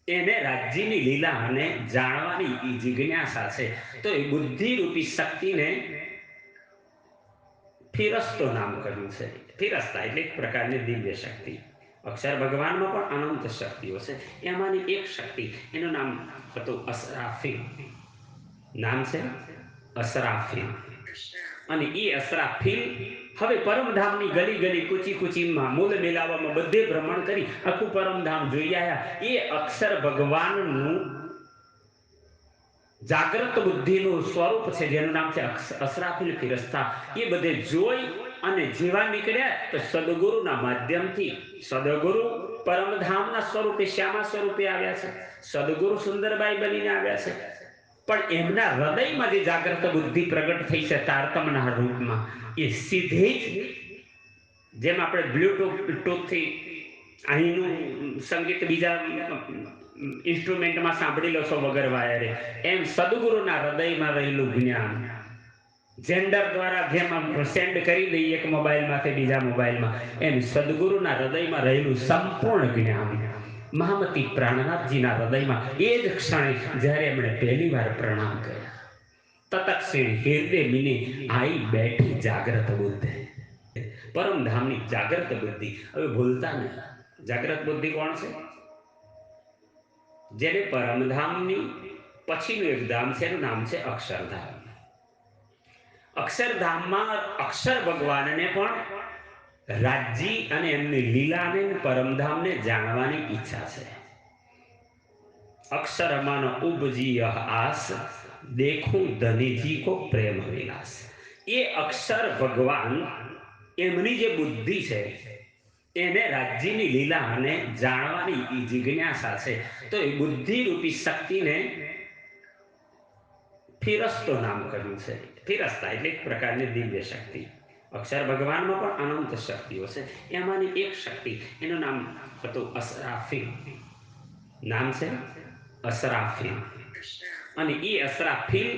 એને રાજ્યની લીલા અને જાણવાની જિજ્ઞાસા છે. તો એ બુદ્ધિ રૂપી શક્તિને ફિરસ્તો નામ કર્યું છે. ફિરસ્તા એટલે એક પ્રકારની દિવ્ય શક્તિ. અક્ષર ભગવાનમાં પણ અનંત શક્તિઓ છે, એમાંની એક શક્તિ, એનું નામ હતું અસરાફીલ. નામ છે અસરાફીલ. અને એ અસરાફીલ હવે પરમધામની ગલી ગલી કૂચી કૂચીમાં મૂળ મેલાવામાં બધે ભ્રમણ કરી આખું પરમધામ જોઈ આવ્યા. એ અક્ષર ભગવાનનું જાગ્રત બુદ્ધિનું સ્વરૂપ છે, જેનું નામ છે અસરાફીલ ફિરસ્તા. એ બધે જોઈ અને જેવા નીકળ્યા તો સદગુરુના માધ્યમથી સદગુરુ પરમધામના સ્વરૂપે શ્યામા સ્વરૂપે આવ્યા છે. સદગુરુ સુંદરબાઈ બનીને આવ્યા છે. પણ એમના હૃદયમાં જે જાગ્રત બુદ્ધિ પ્રગટ થઈ છે તારતમ્યના રૂપમાં, એ સીધી જ જેમ આપણે બ્લૂટૂથથી અહીંનું સંગીત બીજા ઇન્સ્ટ્રુમેન્ટમાં સાંભળી લો છો વગર વાયરે, એમ સદગુરુના હૃદયમાં રહેલું જ્ઞાન જેન્ડર દ્વારા જેમ સેન્ડ કરી દઈએ એક મોબાઈલમાંથી બીજા મોબાઈલમાં, એમ સદગુરુના હૃદયમાં રહેલું સંપૂર્ણ જ્ઞાન મહામતી પ્રાણનાથજીના હૃદયમાં એ જ ક્ષણે જ્યારે એમણે પહેલી વાર પ્રણામ કર્યા, તતક્ષણ હૃદય મિને આઈ બેઠી જાગ્રત બુદ્ધિ, પરમધામની જાગ્રત બુદ્ધિ. હવે ભૂલતા નહીં, જાગ્રત બુદ્ધિ કોણ છે? જેને પરમધામની પછીનું એક ધામ છે, એનું નામ છે અક્ષરધામ. અક્ષરધામમાં અક્ષર ભગવાનને પણ રાજજી અને એમની લીલાને પરમધામને જાણવાની ઈચ્છા છે. અક્ષરમાન ઉપજી આસ, દેખું ધનીજી કો પ્રેમ વિલાસ. એ અક્ષર ભગવાન એમની જે બુદ્ધિ છે એને રાજ્યની લીલા અને જાણવાની જિજ્ઞાસા છે. તો એ બુદ્ધિ રૂપી શક્તિને ફિરસ્તો નામ કર્યું છે. ફિરસ્તા એટલે એક પ્રકારની દિવ્ય શક્તિ. અક્ષર ભગવાનમાં પણ અનંત શક્તિઓ છે, એમાંની એક શક્તિ એનું નામ હતું અસરાફીલ. નામ છે અસરાફીલ. અને એ અસરાફીલ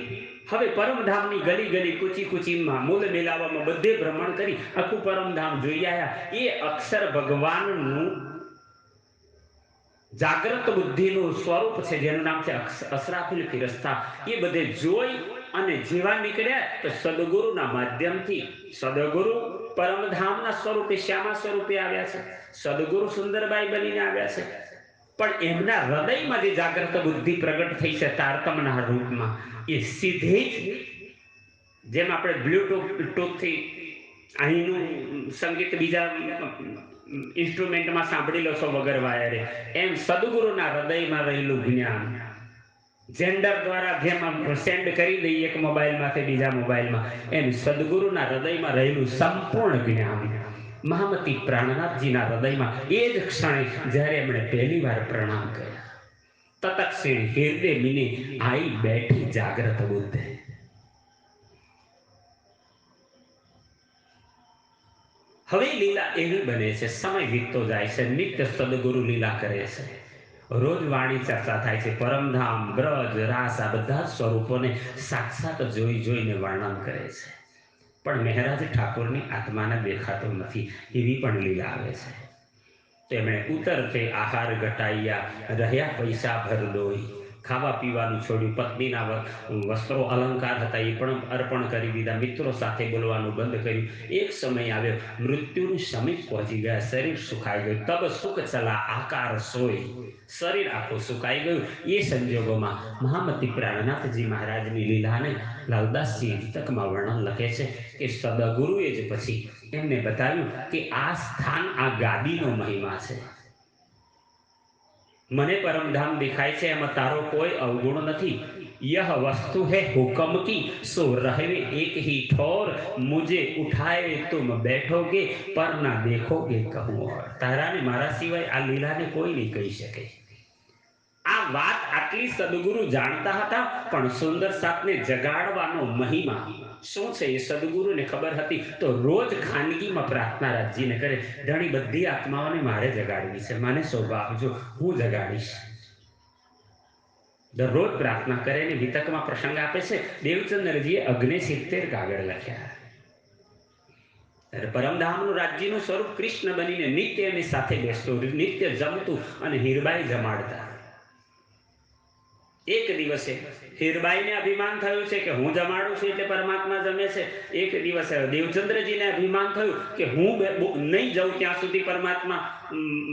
હવે પરમધામની ગલી ગલી કુચી કુચીમાં મૂલ મેલાવામાં બધે ભ્રમણ કરી આખું પરમધામ જોઈ આવ્યા. એ અક્ષર ભગવાનનું જાગ્રત બુદ્ધિનું સ્વરૂપ છે જેનું નામ છે અસરાફીલ ફિરસ્તા. એ બધે જોઈ અને જેવા નીકળ્યા તો સદગુરુના માધ્યમથી સદગુરુ પરમધામના સ્વરૂપે શ્યામા સ્વરૂપે આવ્યા છે. સદગુરુ સુંદરબાઈ બનીને આવ્યા છે, પણ એમના હૃદયમાં જે જાગ્રત બુદ્ધિ પ્રગટ થઈ છે તારતમના રૂપમાં, એ સીધે જ જેમ આપણે બ્લૂટૂથથી અહીંનું સંગીત બીજા ઇન્સ્ટ્રુમેન્ટમાં સાંભળી લો છો વગર વાયરે, એમ સદગુરુના હૃદયમાં રહેલું જ્ઞાન જેન્ડર દ્વારા જેમ સેન્ડ કરી દઈએ એક મોબાઈલમાંથી બીજા મોબાઈલમાં, એમ સદગુરુના હૃદયમાં રહેલું સંપૂર્ણ જ્ઞાન મહામતી પ્રાણનાથજીના હૃદયમાં એ જ ક્ષણે જ્યારે એમણે પહેલી વાર પ્રણામ કર્યા, તતક્ષણ હૃદય મિને આઈ બેઠી જાગ્રત બુદ્ધિ. હવે લીલા એવી બને છે, સમય વીતતો જાય છે, નિત્ય સદગુરુ લીલા કરે છે, રોજ વાણી ચર્ચા થાય છે. પરમધામ, બ્રજ, રાસ આ બધા સ્વરૂપોને સાક્ષાત જોઈ જોઈને વર્ણન કરે છે. પણ મહારાજ ઠાકોરની આત્માને દેખાતો નથી, એવી પણ લીલા આવે છે. તો એમણે ઉતરતે આહાર ઘટાયા, રહ્યા પૈસા ભરદોઈ. ખાવા પીવાનું છોડ્યું, પત્નીના વસ્ત્રો અલંકાર હતા એ પણ અર્પણ કરી દીધા, મિત્રો સાથે બોલવાનું બંધ કર્યું. એક સમય આવ્યો, મૃત્યુની સમીપ પહોંચી ગયા, શરીર સુખાઈ ગયું. તબ સુખ ચલા આકાર સોય, શરીર આખું સુકાઈ ગયું. એ સંજોગોમાં મહામતી પ્રાણનાથજી મહારાજની લીલાને લાલદાસજી વિતકમાં વર્ણન લખે છે કે સદગુરુએ જ પછી એમને બતાવ્યું કે આ સ્થાન, આ ગાદીનો મહિમા છે. મને પરમધામ દેખાય છે, એમાં તારો કોઈ અવગુણ નથી. यह वस्तु है हुक्म की, सो रहे एक ही ठोर, मुझे उठाए तुम बैठोगे पर ना देखोगे कहूं और. તારાને મારા સિવાય આ લીલાને કોઈ નહીં કહી શકે. આ વાત આટલી સદગુરુ જાણતા હતા, પણ સુંદર સાતને જગાડવાનો મહિમા શું છે એ સદગુરુને ખબર હતી. તો રોજ ખાનગીમાં પ્રાર્થના રાજજીને કરે, ધણી બધી આત્માઓને મારે જગાડવી છે, મને શોભા આપજો, હું જગાડીશ. દરરોજ પ્રાર્થના કરે ને વિતકમાં પ્રસંગ આપે છે. દેવચંદ્રજીએ 69 કાગળ લખ્યા. પરમધામનું રાજ્યનું સ્વરૂપ કૃષ્ણ બનીને નિત્ય એની સાથે બેસતું, નિત્ય જમતું અને હીરબાઈ જમાડતા. એક દિવસે હીરબાઈને અભિમાન થયું છે કે હું જમાડું છું એટલે પરમાત્મા જમે છે. એક દિવસે દેવચંદ્રજીને અભિમાન થયું કે હું નહીં જાઉં ત્યાં સુધી પરમાત્મા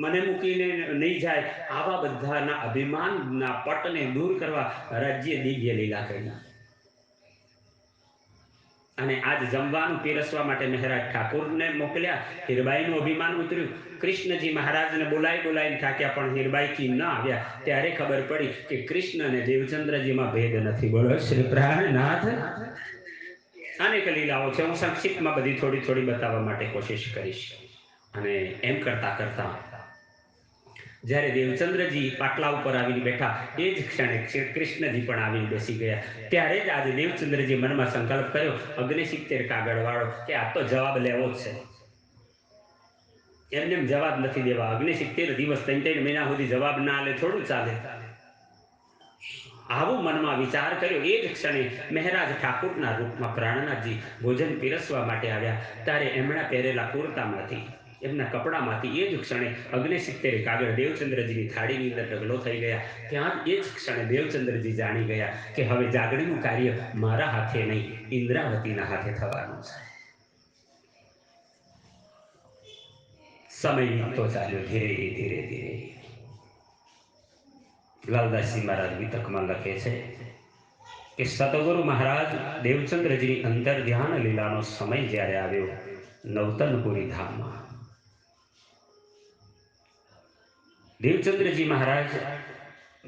મને મૂકીને નહીં જાય. આવા બધાના અભિમાનના પટને દૂર કરવા રાજ્ય દિવ્ય લીલા કરી. અને આજ જમવાનું પીરસવા માટે મહારાજ ઠાકોરને મોકલ્યા. હીરબાઈનું અભિમાન ઉતર્યું. કૃષ્ણજી મહારાજને બોલાવીને થાક્યા, પણ હીરબાઈથી ન આવ્યા. ત્યારે ખબર પડી કે કૃષ્ણ અને દેવચંદ્રજીમાં ભેદ નથી. બોલો શ્રી પ્રાણનાથ. અનેક લીલાઓ છે, હું સંક્ષિપ્તમાં બધી થોડી થોડી બતાવવા માટે કોશિશ કરીશ. અને એમ કરતા કરતા જ્યારે દેવચંદ્રજી પાટલા ઉપર આવીને બેઠા, એ જ ક્ષણે કૃષ્ણજી પણ આવીને બેસી ગયા. ત્યારે જ આજે દેવચંદ્રજી મનમાં સંકલ્પ કર્યો 69 કાગળ વાળો કે આ તો જવાબ લેવો જ છે. એમને એમ જવાબ નથી દેવા. 70 દિવસ 3 મહિના સુધી જવાબ ના આલે થોડું ચાલે. આવું મનમાં વિચાર કર્યો. એ જ ક્ષણે મહારાજ ઠાકુરના રૂપમાં પ્રાણનાથજી ભોજન પીરસવા માટે આવ્યા. ત્યારે એમના પહેરેલા કુર્તામાંથી, એમના કપડામાંથી એ જ ક્ષણે 69 કાગળ દેવચંદ્રજીની થાળીની અંદર ઢગલો થઈ ગયા. ત્યાં એ જ ક્ષણે દેવચંદ્રજી જાણી ગયા કે હવે જાગરણનું કાર્ય મારા હાથે નહીં, ઇન્દ્રાવતીના હાથે થવાનું છે. સમય વીતતો ચાલ્યો ધીરે ધીરે ધીરે. લાલદાસજી મહારાજ વિતકમાં લખે છે કે સતગુરુ મહારાજ દેવચંદ્રજીની અંતર ધ્યાન લીલાનો સમય જ્યારે આવ્યો નવતનપુરી ધામમાં, દેવચંદ્રજી મહારાજ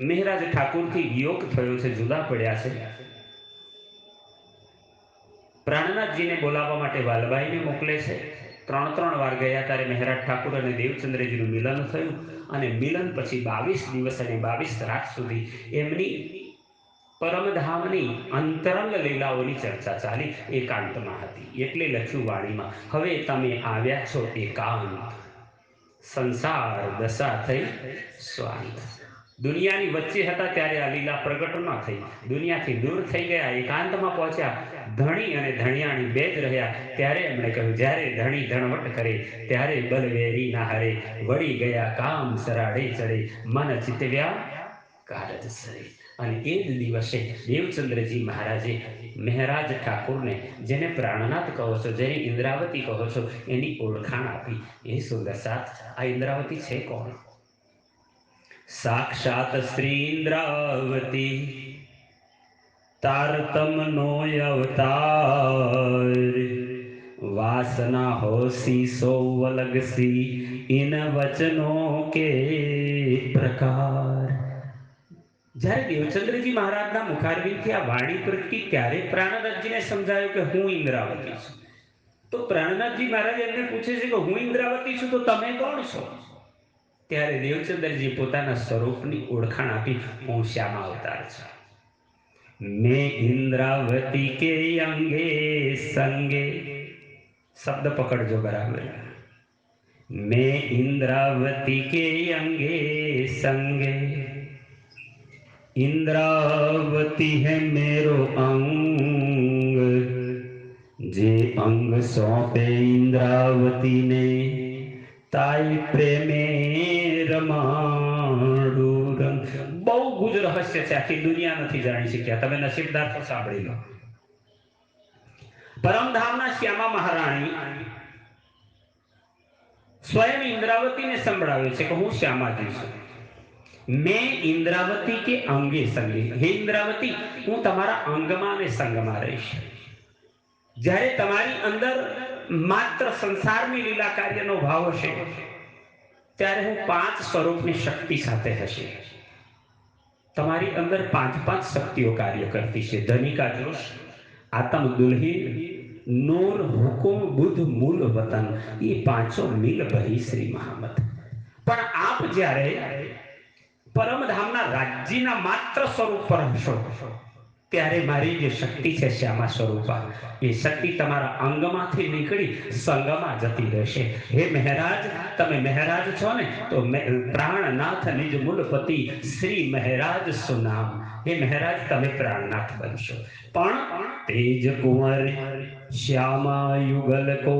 મહારાજ ઠાકુરથી વિયોગ થયો છે, જુદા પડ્યા છે. પ્રાણનાથજીને બોલાવવા માટે વાલબાઈને મોકલે છે. 3 વાર ગયા. ત્યારે મહારાજ ઠાકુર અને દેવચંદ્રજીનું મિલન થયું અને મિલન પછી 22 દિવસ અને 22 રાત સુધી એમની પરમધામની અંતરંગ લીલાઓની ચર્ચા ચાલી, એકાંતમાં હતી. એટલે લખ્યું વાણીમાં, હવે તમે આવ્યા છો એકાંત, સંસાર દશા થઈ સ્વાંત. દુનિયાની વચ્ચે હતા ત્યારે આ લીલા પ્રગટ ન થઈ. દુનિયાથી દૂર થઈ ગયા, એકાંતમાં પહોંચ્યા. ધણી અને ધણિયાણી બે જ રહ્યા. ત્યારે એમણે કહ્યું, જ્યારે ધણી ધણવટ કરે ત્યારે બલવેરી ના હરે, વળી ગયા કામ સરાડે ચડે, મન ચિતવ્યા કારજ સરે. અને એ જ દિવસે દેવચંદ્રજી મહારાજે મહારાજ ઠાકુરને, જેને પ્રાણનાથ કહો છો, જેને ઇન્દ્રાવતી કહો છો, એની ઓળખાણ આપી. એ સુંદર સાથ, આ ઇન્દ્રાવતી છે કોણ? સાક્ષાત શ્રી ઇન્દ્રાવતી, તારતમનો અવતાર, વાસના હોસી સો વલગસી, ઇન વચનો કે પ્રકાર. જ્યારે દેવચંદ્રજી મહારાજના મુખારવિંદથી આ વાણી પ્રગટી, ત્યારે પ્રાણનાથજીને સમજાયું કે હું ઇન્દ્રાવતી છું. તો પ્રાણનાથજી મહારાજ એમને પૂછે છે કે હું ઇન્દ્રાવતી છું, તો તમે કોણ છો? ત્યારે દેવચંદ્રજી પોતાના સ્વરૂપની ઓળખાણ આપી, હું શ્યામા અવતાર છું. મેં ઇન્દ્રાવતી કે અંગે સંગે, શબ્દ પકડજો બરાબર. મેં ઇન્દ્રાવતી કે અંગે સંગે, इंद्रावती है मेरो अंग, जे अंग सौंपे इंद्रावती ने, ताई प्रेमे रमाडू रंग. બહુ ગુજ રહસ્ય છે, આખી દુનિયા નથી જાણી શક્યા. તમે નસીબદાર તો સાંભળી લો. પરમધામના શ્યામા મહારાણી સ્વયં ઇન્દ્રાવતીને સંભળાવે છે કે હું શ્યામાજી છું. મેં ઇન્દ્રાવતી કે અંગે સંગે, હે ઇન્દ્રાવતી, હું તમારા અંગમાં અને સંગમાં રહીશ. જ્યારે તમારી અંદર માત્ર સંસારની લીલા કાર્યનો ભાવ હશે, ત્યારે હું 5 સ્વરૂપની શક્તિ સાથે હશે. તમારી અંદર 5 શક્તિઓ કાર્ય કરતી છે. ધનિકા જોશ, આતમ દુલ્હી, નૂર, હુકુમ, બુદ્ધ, મૂલ, વતન. એ 5 મિલ ભરી શ્રી મહામત. પણ આપ જ્યારે પરમધામના રાજ્યના માત્ર સ્વરૂપ પર હશો, ત્યારે મારી જે શક્તિ છે શ્યામા સ્વરૂપા, એ શક્તિ તમારા અંગમાંથી નીકળી સંગમાં જતી રહેશે. હે મહારાજ, તમે મહારાજ છો ને, તો પ્રાણનાથ નિજ મૂલપતિ શ્રી મહારાજ સુનામ. હે મહારાજ, તમે પ્રાણનાથ બનશો. પણ તેજ કુંવર શ્યામા યુગલ કો,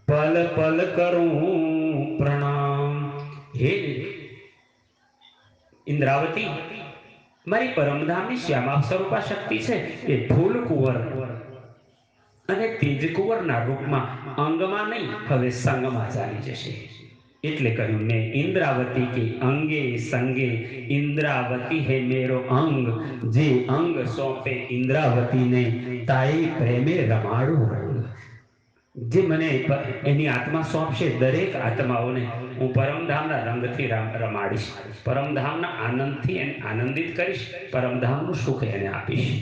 પલ પલ કરું પ્રણામ. હે ઇન્દ્રાવતી, મારી પરમધામની શ્યામા સ્વરૂપા શક્તિ છે, એ ફૂલ કુંવર અને તેજ કુંવરના રૂપમાં અંગમાં નહીં, હવે સંગમાં ચાલી જશે. એટલે કહ્યું, મેં ઇન્દ્રાવતી કે અંગે સંગે, ઇન્દ્રાવતી હે મેરો અંગ, જે અંગ સોંપે ઇન્દ્રાવતીને, તાઈ પ્રેમે રમાડું રંગ. જે મને એની આત્મા સોંપશે, દરેક આત્માઓને હું પરમધામના રંગથી રમાડીશ, પરમધામના આનંદથી એને આનંદિત કરીશ, પરમધામનું સુખ એને આપીશ.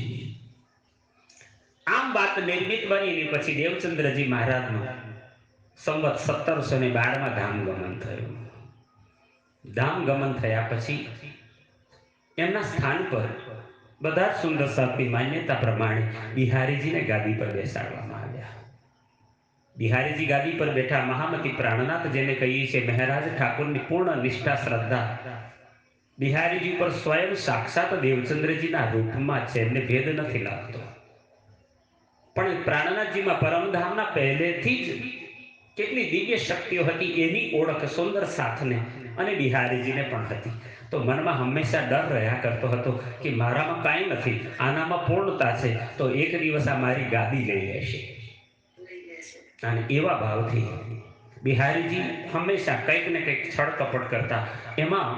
આમ વાત નિર્મિત બની. પછી દેવચંદ્રજી મહારાજનું સંવત 1712માં ધામગમન થયું. ધામગમન થયા પછી એમના સ્થાન પર બધા જ સુંદર સાહેબની માન્યતા પ્રમાણે બિહારીજીને ગાદી પર બેસાડવામાં આવ્યા. બિહારીજી ગાદી પર બેઠા મહામતી પ્રાણનાથ જેને કહીએ છીએ, મહારાજ ઠાકોરની પૂર્ણ નિષ્ઠા શ્રદ્ધા બિહારીજી પર સ્વયં સાક્ષાત દેવચંદ્રજીના રૂપમાં છે, એમને ભેદ નથી લાગતો. પણ પ્રાણનાથજીમાં પરમધામના પહેલેથી જ કેટલી દિવ્ય શક્તિઓ હતી એની ઓળખ સુંદર સાથને અને બિહારીજીને પણ હતી. તો મનમાં હંમેશા ડર રહ્યા કરતો હતો કે મારામાં કાંઈ નથી, આનામાં પૂર્ણતા છે, તો એક દિવસ આ મારી ગાદી લઈ લેશે. અને એવા ભાવથી બિહારીજી હંમેશા કંઈક ને કંઈક છળકપટ કરતા. એમાં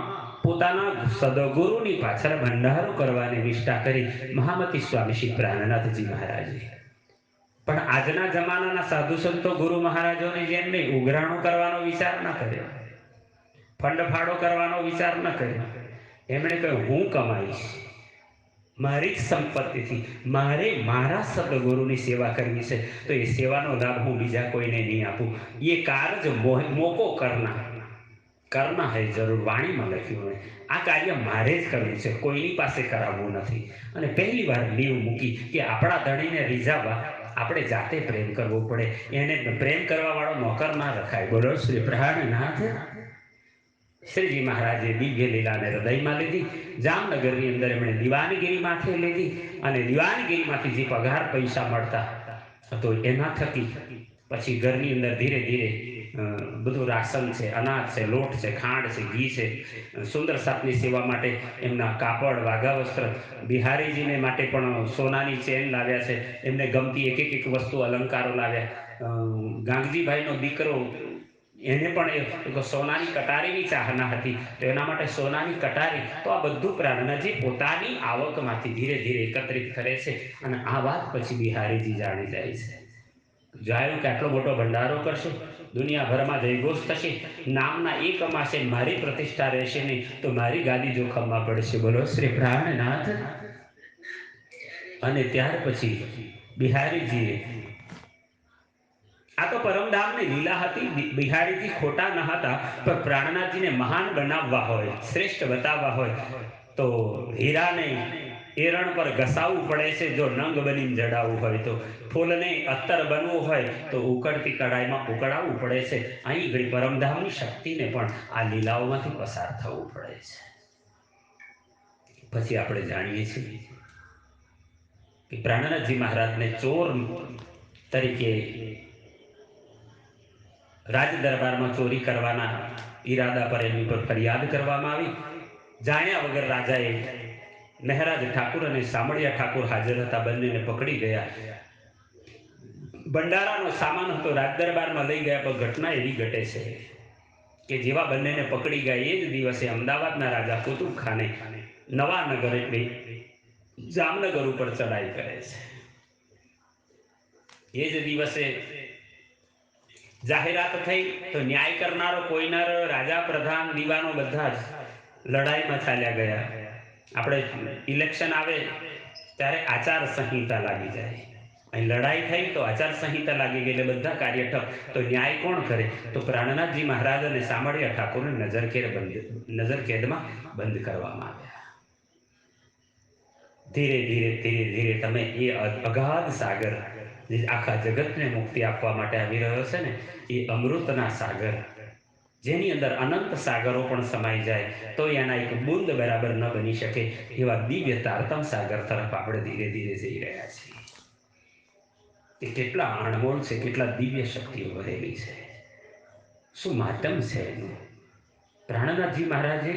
પોતાના સદગુરુની પાછળ ભંડારો કરવાની નિષ્ઠા કરી મહામતી સ્વામી શ્રી પ્રાણનાથજી મહારાજે. પણ આજના જમાનાના સાધુ સંતો ગુરુ મહારાજોની જેમ નહીં, ઉઘરાણું કરવાનો વિચાર ન કર્યો, ફંડફાળો કરવાનો વિચાર ન કર્યો. એમણે કહ્યું, હું કમાઈશ, મારી જ સંપત્તિથી મારે મારા સદગુરુની સેવા કરવી છે, તો એ સેવાનો લાભ હું બીજા કોઈને નહીં આપું. એ કાર્ય મોકો કરના હૈ જરૂર, વાણીમાં લખ્યું હોય. આ કાર્ય મારે જ કરવું છે, કોઈની પાસે કરાવવું નથી. અને પહેલી વાર નીવ મૂકી કે આપણા ધણીને રીઝાવવા આપણે જાતે પ્રેમ કરવો પડે, એને પ્રેમ કરવા વાળો નોકર ના રખાય. બોલો શ્રી પ્રાણનાથ. શ્રીજી મહારાજે દિવ્ય લીલાને હૃદયમાં લીધી. જામનગરની અંદર એમણે દિવાનગીરી માથે લીધી અને દિવાનગીરીમાંથી જે પગાર પૈસા મળતા તો એના થકી પછી ઘરની અંદર ધીરે ધીરે બધું રાશન છે, અનાજ છે, લોટ છે, ખાંડ છે, ઘી છે, સુંદર સાપની સેવા માટે એમના કાપડ, વાઘા વસ્ત્ર, બિહારીજીને માટે પણ સોનાની ચેન લાવ્યા છે, એમને ગમતી એક એક વસ્તુ અલંકારો લાવ્યા. ગાંગજીભાઈનો દીકરો, એને પણ સોનાની કટારીની ચાહના હતી, તો એના માટે સોનાની કટારી. તો આ બધું પ્રાણનાથજી પોતાની આવકમાંથી ધીરે ધીરે એકત્રિત કરે છે. અને આ વાત પછી બિહારીજી જાણી જાય છે. જાણ્યું કે આટલો મોટો ભંડારો કરશે, દુનિયાભરમાં જયઘોષ થશે, નામના એ કમાશે, મારી પ્રતિષ્ઠા રહેશે નહીં, તો મારી ગાદી જોખમમાં પડશે. બોલો શ્રી પ્રાણનાથ. અને ત્યાર પછી બિહારીજીએ, આ તો પરમધામની લીલા હતી. બિહારીજી ખોટા ન હતા, પણ પ્રાણનાથજીને મહાન બનાવવા હોય, શ્રેષ્ઠ બતાવવા હોય, તો હીરાને એરણ પર ઘસાવવું પડે છે. જો નંગ બનીને જડાવવું હોય તો, ફૂલને અત્તર બનવું હોય તો ઉકળતી કડાઈમાં ઉકળાવવું પડે છે. અહીં ઘડી પરમધામની શક્તિને પણ આ લીલાઓમાંથી પસાર થવું પડે છે. પછી આપણે જાણીએ છીએ કે પ્રાણનાથજી મહારાજને ચોર તરીકે રાજ દરબારમાં ચોરી કરવાના ઈરાદા પર એમની પર ફરિયાદ કરવામાં આવી. જાણ્યા વગર રાજાએ મહારાજ ઠાકુર અને સામળિયા ઠાકુર હાજર હતા, બંનેને પકડી ગયા. ભંડારાનો સામાન હતો, રાજ દરબારમાં લઈ ગયા. પણ ઘટના એવી ઘટે છે કે જેવા બંનેને પકડી ગયા એ જ દિવસે અમદાવાદના રાજા કુતુબ ખાને નવાનગર એટલે જામનગર ઉપર ચડાઈ કરે છે. એ જ દિવસે જાહેરાત થઈ તો ન્યાય કરનારો કોઈ ન રહ્યો. રાજા, પ્રધાન, દીવાનો બધા જ લડાઈમાં ચાલ્યા ગયા. આપણે ઇલેક્શન આવે ત્યારે આચાર સંહિતા લાગી જાય. અહીં લડાઈ થઈ તો આચાર સંહિતા લાગી ગઈ, એટલે બધા કાર્ય ઠપ. તો ન્યાય કોણ કરે? તો પ્રાણનાથજી મહારાજ અને સામળિયા ઠાકોરને નજરકેદમાં બંધ કરવામાં આવ્યા. ધીરે ધીરે ધીરે ધીરે તમે એ અગાધ સાગર જે આખા જગતને મુક્તિ આપવા માટે આવી રહ્યો છે ને, એ અમૃતના સાગર, જેની અંદર અનંત સાગરો પણ સમાઈ જાય તો એના એક બુંદ બરાબર ન બની શકે, એવા દિવ્ય તારતમ સાગર તરફ આપણે ધીરે ધીરે જઈ રહ્યા છીએ. એ કેટલા અણમોલ છે, કેટલા દિવ્ય શક્તિઓ ભરેલી છે, શું માતમ છે એનું. પ્રાણનાથજી મહારાજે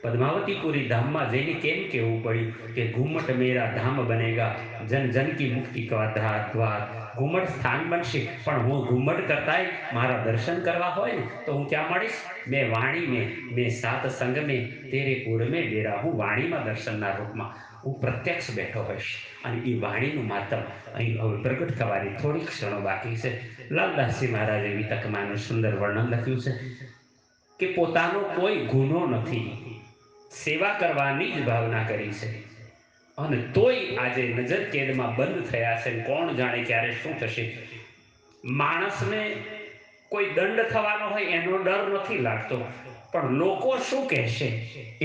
પદ્માવતીપુરી ધામમાં જઈને કેમ કહેવું પડ્યું કે ઘુમટ મેરા ધામ બનેગા, જન જન કી મુક્તિ કા દ્વાર. ઘુમટ સ્થાન બનશે, પણ હું ઘુમટ કરતાંય મારા દર્શન કરવા હોય ને તો હું ક્યાં મળીશ? મેં વાણી મેં સાત સંગ મેં તેરે પુર મેં બેરા. હું વાણીમાં દર્શનના રૂપમાં હું પ્રત્યક્ષ બેઠો હોઈશ. અને એ વાણીનું માતમ અહીં હવે પ્રગટ થવાની થોડી ક્ષણો બાકી છે. લાલદાસજી મહારાજે વિતકમાનું સુંદર વર્ણન લખ્યું છે કે પોતાનો કોઈ ગુનો નથી, સેવા કરવાની જ ભાવના કરી છે, અને તોય આજે નજર કેદમાં બંધ થયા છે. કોણ જાણે ક્યારે શું થશે. માણસને કોઈ દંડ થવાનો હોય એનો ડર નથી લાગતો, પણ લોકો શું કહેશે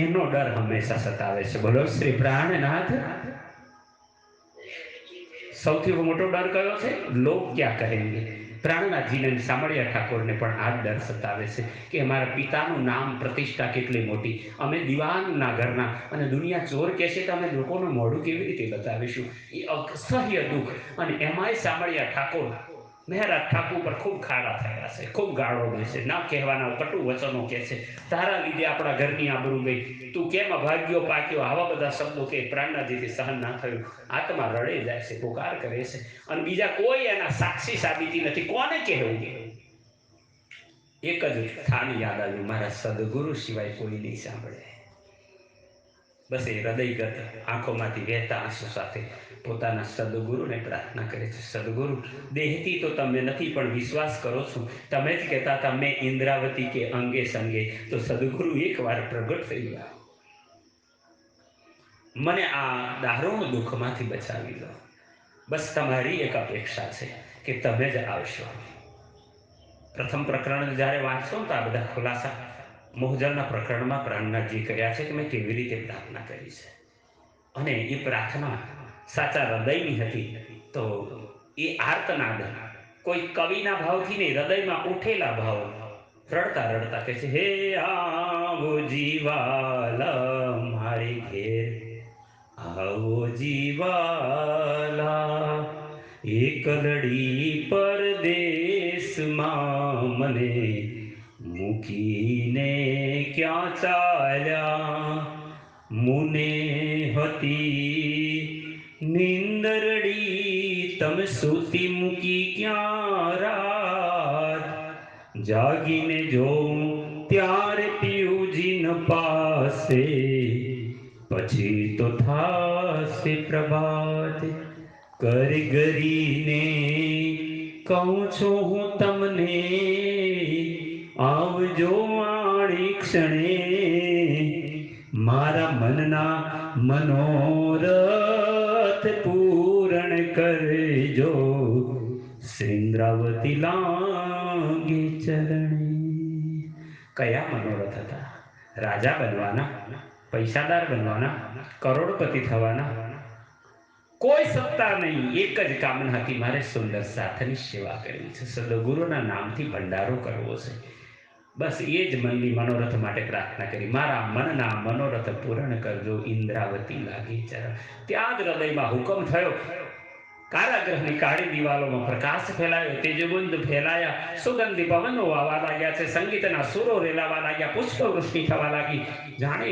એનો ડર હંમેશા સતાવે છે. બોલો શ્રી પ્રાણનાથ. સૌથી મોટો ડર કયો છે? લોક ક્યાં કહેંગે. પ્રાણનાથજીને સામળિયા ઠાકોરને પણ આ ડર સતાવે છે કે અમારા પિતાનું નામ પ્રતિષ્ઠા કેટલી મોટી, અમે દિવાનના ઘરના અને દુનિયા ચોર કહેશે તો અમે લોકોનું મોઢું કેવી રીતે બતાવીશું. એ અસહ્ય દુઃખ. અને એમાંય સામળિયા ઠાકોર મહેરાજ ઠાકુર પર ખૂબ ખાડા થયા છે, ખૂબ ગાળો દે છે, ના કહેવાના કટુ વચનો કહે છે. તારા લીધે આપણા ઘરની આબરૂ ગઈ, તું કેમ અભાગ્યો પાક્યો, આવા બધા શબ્દો કે પ્રાણનાથજીથી સહન ના થયું. આત્મા રડે જાય છે, પુકાર કરે છે, અને બીજા કોઈ એના સાક્ષી સાબિતી નથી. કોને કહેવું? એક જ સ્થાન યાદ આવ્યું, મારા સદગુરુ સિવાય કોઈ નહીં સાંભળે. બસ એ હૃદયગત આંખોમાંથી વહેતા આંસુ સાથે પોતાના સદગુરુને પ્રાર્થના કરે છે. સદગુરુ, દેહથી તો તમે નથી, પણ વિશ્વાસ કરો છું. તમે જ કહેતા હતા મેં ઇન્દ્રાવતી કે અંગે સંગે, તો સદગુરુ એકવાર પ્રગટ થઈ ગયા, મને આ દારૂણ દુઃખમાંથી બચાવી લો. બસ તમારી એક અપેક્ષા છે કે તમે જ આવશો. પ્રથમ પ્રકરણ જ્યારે વાંચશો તો આ બધા ખુલાસા મોહજલના પ્રકરણમાં પ્રાણનાથજી કર્યા છે કે મેં કેવી રીતે પ્રાર્થના કરી છે. અને એ પ્રાર્થના સાચા હૃદયની હતી. તો એ આર્તનાદ કોઈ કવિના ભાવથી નહીં, હૃદયમાં ઉઠેલા ભાવ, રડતા રડતા કહે છે, હે આવો જીવાલા મારી ઘેર, આવો જીવાલા, એકલડી પરદેશમાં મને મૂકીને ક્યાં ચાલ્યા. મુને હતી નિંદરડી, તમે સૂતી મૂકી ક્યાં રાત. જાગીને જોઉં ત્યારે પિયુજીન પાસે, પછી તો થાશે પ્રભાત. કરીને કહું છું હું તમને, આવજો આણી ક્ષણે. મારા મનના મનોરથ પૂરણ કરજો, શ્રીન્દ્રાવતી લાગે ચરણે. કયા મનોરથ હતા? રાજા બનવાના, પૈસાદાર બનવાના, કરોડપતિ થવાના? કોઈ સત્તા નહીં, એક જ કામના હતી, મારે સુંદર સાથની સેવા કરવી છે, સદગુરુના નામથી ભંડારો કરવો છે. બસ એ જ મનની મનોરથ માટે પ્રાર્થના કરી. મારા મનના મનોરથ પૂર્ણ કરજો, ઇન્દ્રાવતી લાગી ચરણ. ત્યાં જ હૃદયમાં હુકમ થયો. કારાગૃહની કાળી દિવાલોમાં પ્રકાશ ફેલાયો, તેજોબુંદ ફેલાયા, સુગંધી પવનો વાવા લાગ્યા છે, સંગીતના સુરો રેલાવા લાગ્યા, પુષ્પવૃષ્ટિ થવા લાગી. જાણે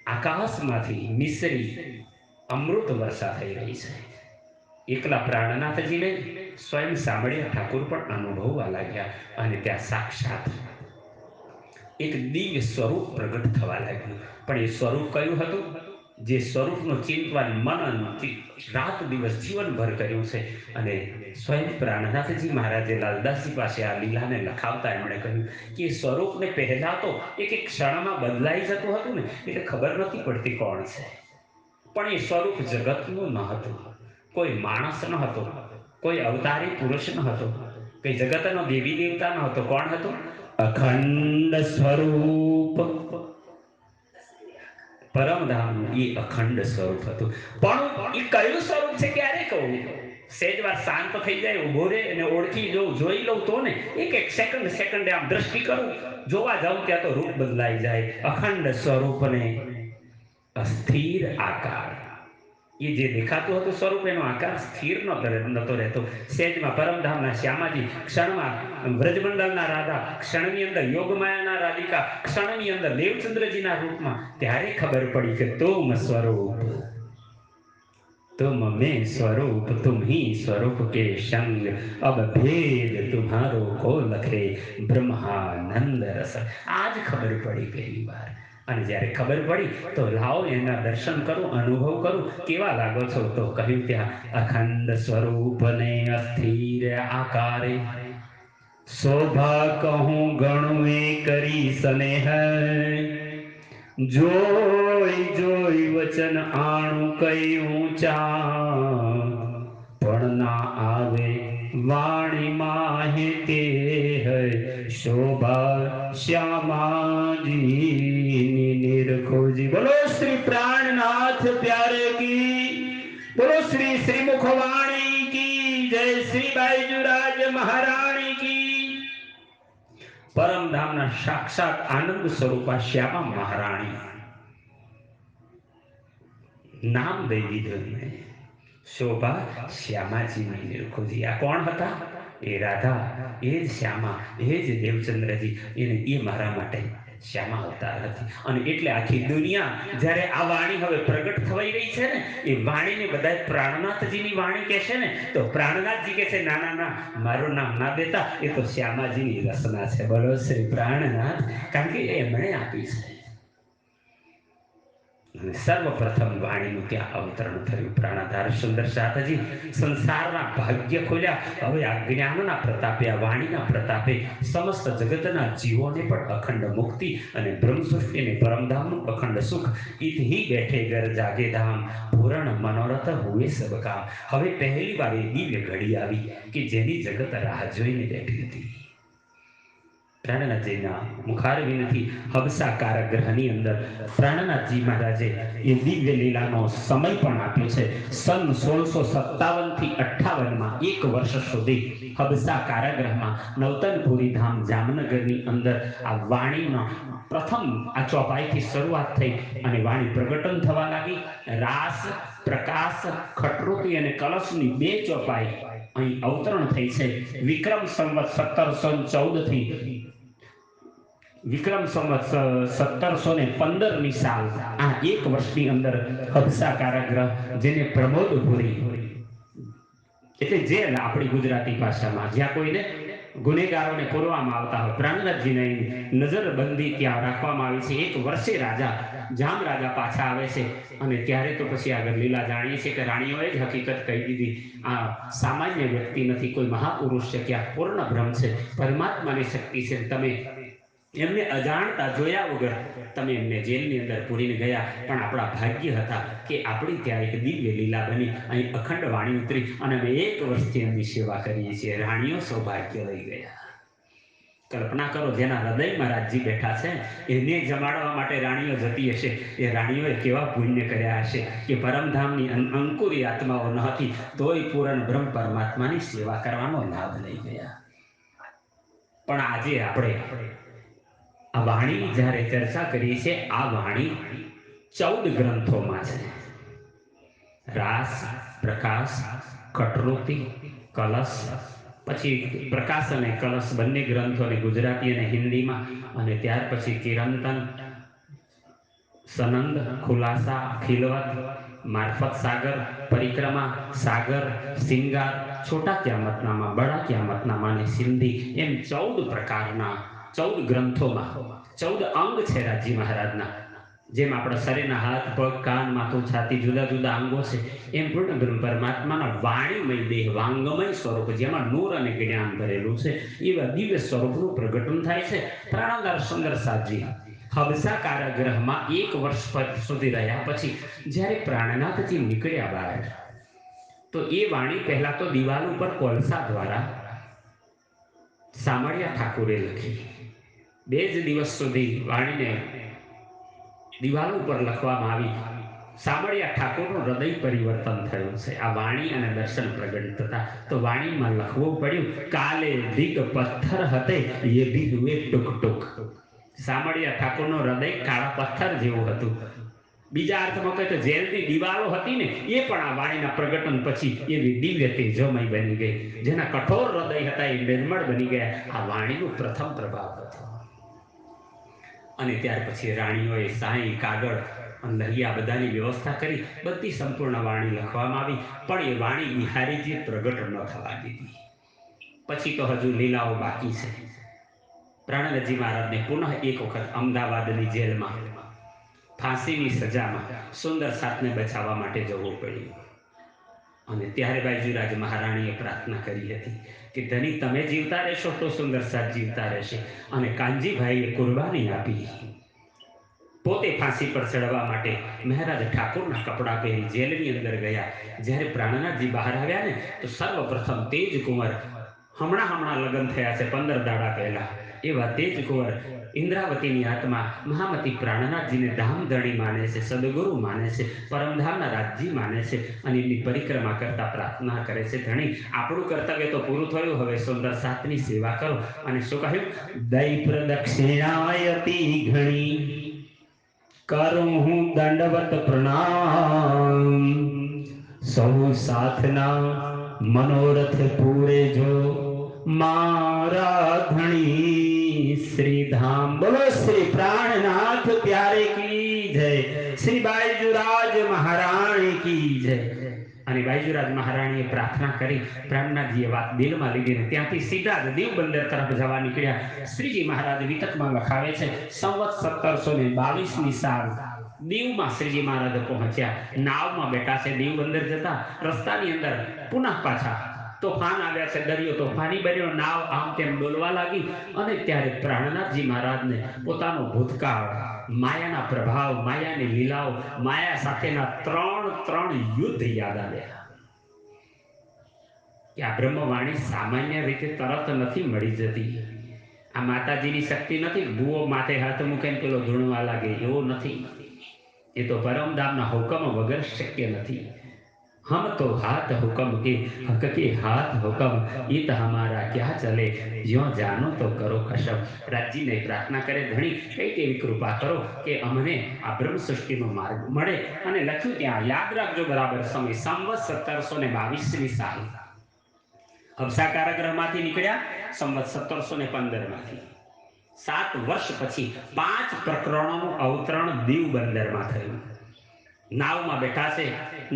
આકાશમાંથી મિશ્રી અમૃત વર્ષા થઈ રહી છે. એકલા પ્રાણનાથજીને સ્વયં સામળિયા ઠાકુર પણ અનુભવવા લાગ્યા. અને ત્યાં સાક્ષાત એક દિવ્ય સ્વરૂપ પ્રગટ થવા લાગ્યું. પણ એ સ્વરૂપ કયું હતું? જે સ્વરૂપનું ચિંતન મનન રાત દિવસ જીવનભર કર્યું છે. અને સ્વયં પ્રાણનાથજી મહારાજે લાલદાસજી પાસે આ લીલાને લખાવતા એમણે કહ્યું કે સ્વરૂપને પહેલા તો એક ક્ષણમાં બદલાઈ જતું હતું ને, એટલે ખબર નથી પડતી કોણ છે. પણ એ સ્વરૂપ જગતનું ન હતું, કોઈ માણસ ન હતો, કોઈ અવતારી પુરુષ ન હતો, કોઈ જગતનો દેવી દેવતા ન હતો. કોણ હતું? અખંડ સ્વરૂપ, પરમધામનું એ અખંડ સ્વરૂપ હતું. પણ એ કયું સ્વરૂપ છે ક્યારે કહું? સેજ વાર શાંત થઈ જાય, ઉભો રહે અને ઓળખી જોઉં, જોઈ લઉં તો ને. એક સેકન્ડે આમ દ્રષ્ટિ કરું, જોવા જાઉં ત્યાં તો રૂપ બદલાઈ જાય. અખંડ સ્વરૂપને અસ્થિર આકાર, એ જે દેખાતું હતું સ્વરૂપ, એનો આકાર સ્થિર નહોતો રહેતો. સેજમાં પરમધામના શ્યામાજી, ક્ષણમાં વ્રજમંડળના રાધા, ક્ષણની અંદર યોગમાયાના રાધિકા, ક્ષણની અંદર દેવચંદ્રજીના રૂપમાં. ત્યારે ખબર પડી કે તુમ સ્વરૂપ, તુમ મેં સ્વરૂપ, તુમ ही स्वरूप के संग, अब भेद तुम्हारो को लखे ब्रह्मानंद रस. आज खबर पड़ी पहली बार. અને જ્યારે ખબર પડી તો લાવો એના દર્શન કરું, અનુભવ કરું, કેવા લાગો છો? તો કહ્યું ત્યાં અખંડ સ્વરૂપને અસ્થિર આકારે, શોભા કહું ગણું એ કરી સ્નેહ, જોઈ જોઈ વચન આણું કઈ ઊંચા, પણ ના આવે વાણી માહે તે શોભા શ્યામાજી નિરખોજી. બોલો શ્રી પ્રાણનાથ પ્યારે કી, બોલો શ્રી શ્રી મુખવાણી કી જય, શ્રી બાઈજુરાજ મહારાણી પરમધામના સાક્ષાત આનંદ સ્વરૂપા શ્યામા મહારાણી નામ દઈ દીધું એમને, શોભા શ્યામાજીની નિરખોજી. આ કોણ હતા? એ રાધા, એ જ શ્યામા, એ જ દેવચંદ્રજી. એ મારા માટે શ્યામા અવતાર હતી. અને એટલે આખી દુનિયા જ્યારે આ વાણી હવે પ્રગટ થવાઈ રહી છે ને, એ વાણીને બધા પ્રાણનાથજીની વાણી કહે છે ને, તો પ્રાણનાથજી કહે છે ના ના ના, મારું નામ ના દેતા, એ તો શ્યામાજીની રસના છે. બોલો શ્રી પ્રાણનાથ, કારણ કે એમણે આપી છે. સર્વપ્રથમ વાણીનું ત્યાં અવતરણ થયું. પ્રાણાધાર સુંદર સાધજી સંસારના ભાગ્ય ખોલ્યા. હવે આ જ્ઞાનના પ્રતાપે, આ વાણીના પ્રતાપે સમસ્ત જગતના જીવોને પણ અખંડ મુક્તિ અને બ્રહ્મસૃષ્ટિને પરમધામનું અખંડ સુખ. ઇતહી બેઠે ઘર જાગે ધામ, પૂરણ મનોરથ હુએ સબ કામ. હવે પહેલી વાર એ દિવ્ય ઘડી આવી કે જેની જગત રાહ જોઈને બેઠી હતી. પ્રાણનાથજીના મુખારવિંદથી હબસા કારાગૃહની અંદર પ્રાણનાથજી મહારાજે એ દિવ્ય લીલાનો સમય પણ આપ્યો છે. સન 1657 થી 58 એક વર્ષ સુધી હબસા કારાગૃહમાં નવતનપુરી ધામ જામનગરની અંદર આ વાણીનો પ્રથમ આ ચોપાઈથી શરૂઆત થઈ અને વાણી પ્રગટન થવા લાગી. રાસ, પ્રકાશ, ખટરૂપી અને કલશની 2 ચોપાઈ અહીં અવતરણ થઈ છે. વિક્રમ સંવત 1714 થી વિક્રમ સંવત 1715ની સાલ, આ એક વર્ષની અંદર હબસા કારાગૃહ, જેને પ્રમોદપુરી એટલે જેલ આપણી ગુજરાતી ભાષામાં, જ્યાં કોઈને ગુનેગારોને પૂરવામાં આવતા હોય, પ્રાણનાથજીની નજરબંધી ત્યાં રાખવામાં આવી છે. એક વર્ષે રાજા જામ રાજા પાછા આવે છે અને ત્યારે તો પછી આગળ લીલા જાણીએ છીએ કે રાણીઓએ જ હકીકત કહી દીધી, આ સામાન્ય વ્યક્તિ નથી, કોઈ મહાપુરુષ છે કે આ પૂર્ણ બ્રહ્મ છે, પરમાત્માની શક્તિ છે. તમે એમને અજાણતા જોયા વગર તમે એમને જેલની અંદર પૂરીને ગયા. પણ આપણા ભાગ્ય હતા કે આપણી ત્યાં એક દિવ્ય લીલા બની, અહીં અખંડ વાણી ઉતરી અને અમે 1 વર્ષથી એમની સેવા કરીએ છીએ. રાણીઓ સૌભાગ્ય લઈ ગયા. કલ્પના કરો, જેના હૃદયમાં રાજજી બેઠા છે એને જમાડવા માટે રાણીઓ જતી હશે, એ રાણીઓએ કેવા પુણ્ય કર્યા હશે કે પરમધામની અંકુરી આત્માઓ ન હતી તોય પૂર્ણ બ્રહ્મ પરમાત્માની સેવા કરવાનો લાભ લઈ ગયા. પણ આજે આપણે આ વાણીની જ્યારે ચર્ચા કરીએ છીએ, આ વાણી 14 ગ્રંથોમાં છે. રાસ, પ્રકાશ, ખટરૂપી, કલશ, પછી પ્રકાશ અને કલશ બંને ગ્રંથોને ગુજરાતી અને હિન્દીમાં, અને ત્યાર પછી કિરંતન, સનંદ, ખુલાસા, ખિલવત, મારફત સાગર, પરિક્રમા, સાગર, સિંગાર, છોટા ક્યામતનામા, બડા ક્યામતનામા અને સિંધી, એમ 14 પ્રકારના 14 ગ્રંથોમાં 14 અંગ છે રાજી મહારાજના. જેમ આપણા શરીરના હાથ, પગ, કાન, માથું, છાતી જુદા જુદા અંગો છે, એમ પૂર્ણ બ્રહ્મ પરમાત્માના વાણીમય દેહ, વાંગમય સ્વરૂપ, જેમાં નૂર અને જ્ઞાન ભરેલું છે, એવા દિવ્ય સ્વરૂપનું પ્રગટન થાય છે. પ્રાણનાથ સુંદર સાધજી હબસા કારાગૃહમાં 1 વર્ષ સુધી રહ્યા પછી જ્યારે પ્રાણનાથજી નીકળ્યા બહાર, તો એ વાણી પહેલા તો દિવાલ ઉપર કોલસા દ્વારા સામળિયા ઠાકુરે લખી. 2 જ દિવસ સુધી વાણીને દિવાલ ઉપર લખવામાં આવી. સામળિયા ઠાકોરનું હૃદય પરિવર્તન થયું છે આ વાણી અને દર્શન પ્રગટ થતા. તો વાણીમાં લખવું પડ્યું, કાલે દિગ પથ્થર હતે એ ભી હુએ ટુક ટુક. સામળિયા ઠાકોરનું હૃદય કાળા પથ્થર જેવું હતું. બીજા અર્થમાં કહે તો જેલની દિવાલો હતી ને, એ પણ આ વાણીના પ્રગટન પછી એવી દિવ્ય તેજોમય બની ગઈ. જેના કઠોર હૃદય હતા એ નિર્મળ બની ગયા. આ વાણીનું પ્રથમ પ્રભાવ હતો. અને ત્યાર પછી રાણીઓએ સાંઈ, કાગળ, અંધરિયા બધાની વ્યવસ્થા કરી. બધી સંપૂર્ણ વાણી લખવામાં આવી. પણ એ વાણી બિહારીજી પ્રગટ ન થવા દીધી. પછી તો હજુ લીલાઓ બાકી છે. પ્રાણનાથજી મહારાજને પુનઃ એક વખત અમદાવાદની જેલમાં ફાંસીની સજામાં સુંદર સાથને બચાવવા માટે જવું પડ્યું. અને ત્યારે બાઈજીરાજ મહારાણીએ પ્રાર્થના કરી હતી કે ધની તમે જીવતા રહેશો તો સુંદર સાથ જીવતા રહેશે. અને કાનજીભાઈએ કુરબાની આપી. પોતે ફાંસી પર ચડવા માટે મહારાજ ઠાકોરના કપડાં પહેરી જેલની અંદર ગયા. જ્યારે પ્રાણનાથજી બહાર આવ્યા ને, તો સર્વપ્રથમ તેજ કુંવર હમણાં લગ્ન થયા છે 15 દાડા પહેલા, એવા તેજ કુંવર ઇન્દ્રાવતીની આત્મા મહામતી પ્રાણનાથજીને ધામધણી માને છે, સદગુરુ માને છે, પરમધામના રાજજી માને છે અને એમની પરિક્રમા કરતા પ્રાર્થના કરે છે, ધણી આપણું કર્તવ્ય તો પૂરું થયું, હવે સુંદર સાતની સેવા કરો. અને શું કહ્યું? દૈ પ્રદક્ષિણાયતિ ઘણી કરું હું દંડવત પ્રણામ, સૌ સાથના મનોરથ પૂરે જો મારા ધણી શ્રી ધામ. બોલો શ્રી પ્રાણનાથ પ્યારે કી જય, શ્રી બાયજુરાજ મહારાણી કી જય. અને બાયજુરાજ મહારાણીએ પ્રાર્થના કરી, પ્રાણનાથજીએ વાત દિલમાં લીધી, ત્યાંથી સીધા જ દીવ બંદર તરફ જવા નીકળ્યા. શ્રીજી મહારાજ વિતકમાં લખાવે છે, સંવત 1722ની સાલ દીવમાં શ્રીજી મહારાજ પહોંચ્યા. નાવમાં બેઠા છે, દીવ બંદર જતા રસ્તાની અંદર પુનઃ પાછા તોફાન આવ્યા છે, દરિયો તોફાની બન્યો, નાવ આમ તેમ ડોલવા લાગી. અને ત્યારે પ્રાણનાથજી મહારાજને પોતાનો ભૂતકાળ, માયાના પ્રભાવ, માયાની લીલાઓ, માયા સાથેના ત્રણ યુદ્ધ યાદ આવ્યા. કે આ બ્રહ્મવાણી સામાન્ય રીતે તરત નથી મળી જતી. આ માતાજીની શક્તિ નથી, ભૂવો માથે હાથ મૂકે પેલો ધૂણવા લાગે, એવો નથી. એ તો પરમધામના હુકમ વગર શક્ય નથી. हम तो हाथ हुक्म के हक के हाथ हुक्म, इत हमारा क्या चले, जो जानो तो करो कसम. રાજજી ને પ્રાર્થના કરે, ધણી કઈ એવી કૃપા કરો કે અમને આ બ્રહ્મ સૃષ્ટિનો માર્ગ મળે. અને લખ્યું ત્યાં, યાદ રાખજો બરાબર સમય, સંવત 1722ની સાલ. હબસા કારાગૃહમાંથી નીકળ્યા સંવત 1715માંથી. 7 વર્ષ પછી 5 પ્રકરણોનું અવતરણ દીવ બંદરમાં થયું. નાવમાં બેઠા છે,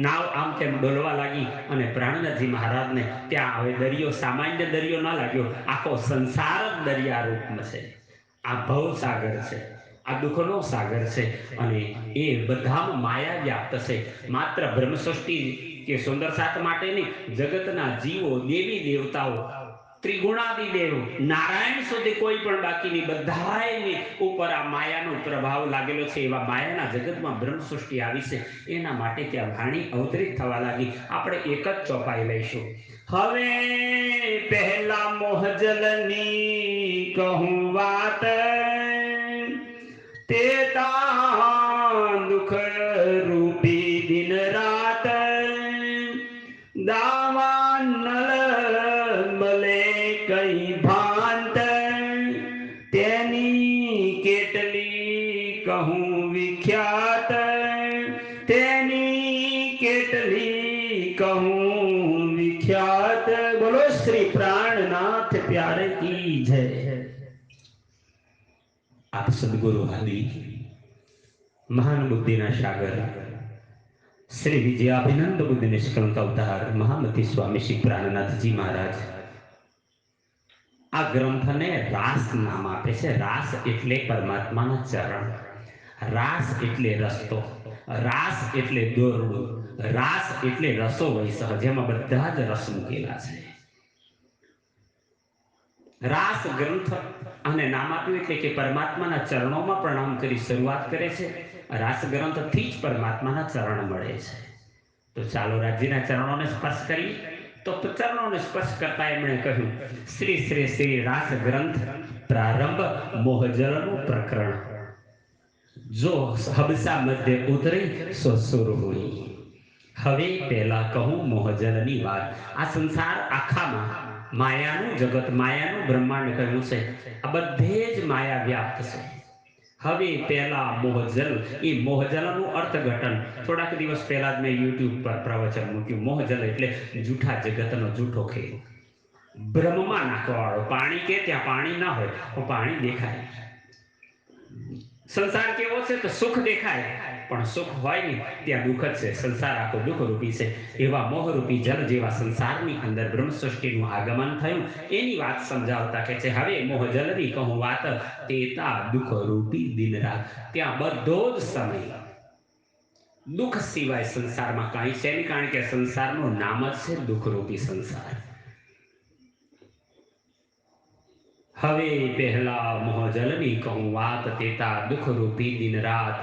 નાવ આમ તેમ ડોલવા લાગી અને પ્રાણનાથજી મહારાજને ત્યાં હવે દરિયો સામાન્ય દરિયો ના લાગ્યો, આખો સંસાર જ દરિયા રૂપમાં છે. આ ભવ સાગર છે, આ દુઃખનો સાગર છે અને એ બધામાં માયા વ્યાપ્ત છે. માત્ર બ્રહ્મસૃષ્ટિ કે સુંદર સાત માટે નહીં, જગતના જીવો, દેવી દેવતાઓ, ત્રિગુણાદિ દેવ, નારાયણ સુધી કોઈ પણ બાકી નહીં, બધાની ઉપર આ માયાનો પ્રભાવ લાગેલો છે. એવા માયાના જગતમાં બ્રહ્મ સૃષ્ટિ આવી છે, એના માટે ત્યાં વાણી અવતરિત થવા લાગી. આપણે એક જ ચોપાઈ લઈશું. હવે પહેલા મોહજલની કહું વાત, તે દુઃખ રૂપી દિન રાત, દાવા નલ મલે કઈ ભાંત, તેની કેટલી કહું વિખ્યાત, તેની કેટલી કહું વિખ્યાત. બોલો શ્રી પ્રાણનાથ પ્યારે કી જય. આપ સદગુરુ આદિ મહાન બુદ્ધિના સાગર શ્રી વિજયાભિનંદ બુદ્ધિ નિષ્કલંક અવતાર મહામતી સ્વામી શ્રી પ્રાણનાથજી મહારાજ આ ગ્રંથને રાસ નામ આપે છે. રાસ એટલે પરમાત્માના ચરણ, રાસ એટલે રસ્તો, રાસ એટલે દોરડું, રાસ એટલે રસો વૈસહ, જેમાં બધા જ રસ મૂકેલા છે. રાસ ગ્રંથ અને નામ આપ્યું એટલે કે પરમાત્માના ચરણોમાં પ્રણામ કરી શરૂઆત કરે છે. રાસ ગ્રંથથી જ પરમાત્માના ચરણ મળે છે. તો ચાલો રાજ્યના ચરણોને સ્પર્શ કરી. તો ચરણોને સ્પર્શ કરતા એમણે કહ્યું, શ્રી શ્રી શ્રી રાસ ગ્રંથ પ્રારંભ મોહજલનું પ્રકરણ, જો હબસા મધ્ય ઉતરી સો સુર હોય. હવે પહેલા કહું મોહજલની વાત. આ સંસાર આખામાં માયાનું જગત, માયાનું બ્રહ્માંડ કહ્યું છે. આ બધે જ માયા વ્યાપ્ત છે. હવે પહેલા મોહજલ, એ મોહજલનું અર્થઘટન થોડાક દિવસ પહેલા જ મેં YouTube પર પ્રવચન મૂક્યું. મોહજલ એટલે જૂઠા જગતનો જૂઠો ખેલ, બ્રહ્મમાં નાખવાવાળો. પાણી કે ત્યાં પાણી ના હોય પણ પાણી દેખાય. સંસાર કેવો છે તો સુખ દેખાય પણ સુખ હોય નહીં, ત્યાં દુઃખ જ છે. સંસાર આખો દુઃખ રૂપી છે. એવા મોહરૂપી જલ જેવા સંસારની અંદર બ્રહ્મ સૃષ્ટિનું આગમન થયું, એની વાત સમજાવતા કે છે, હવે મોહજલની કહું વાત, તેતા દુઃખ રૂપી દિન રાત. ત્યાં બધો જ સમય દુઃખ સિવાય સંસારમાં કાંઈ છે નહીં, કારણ કે સંસારનું નામ જ છે દુઃખરૂપી સંસાર. હવે પહેલા મોહજલની કહું વાત, તેતા દુઃખ રૂપી દિન રાત,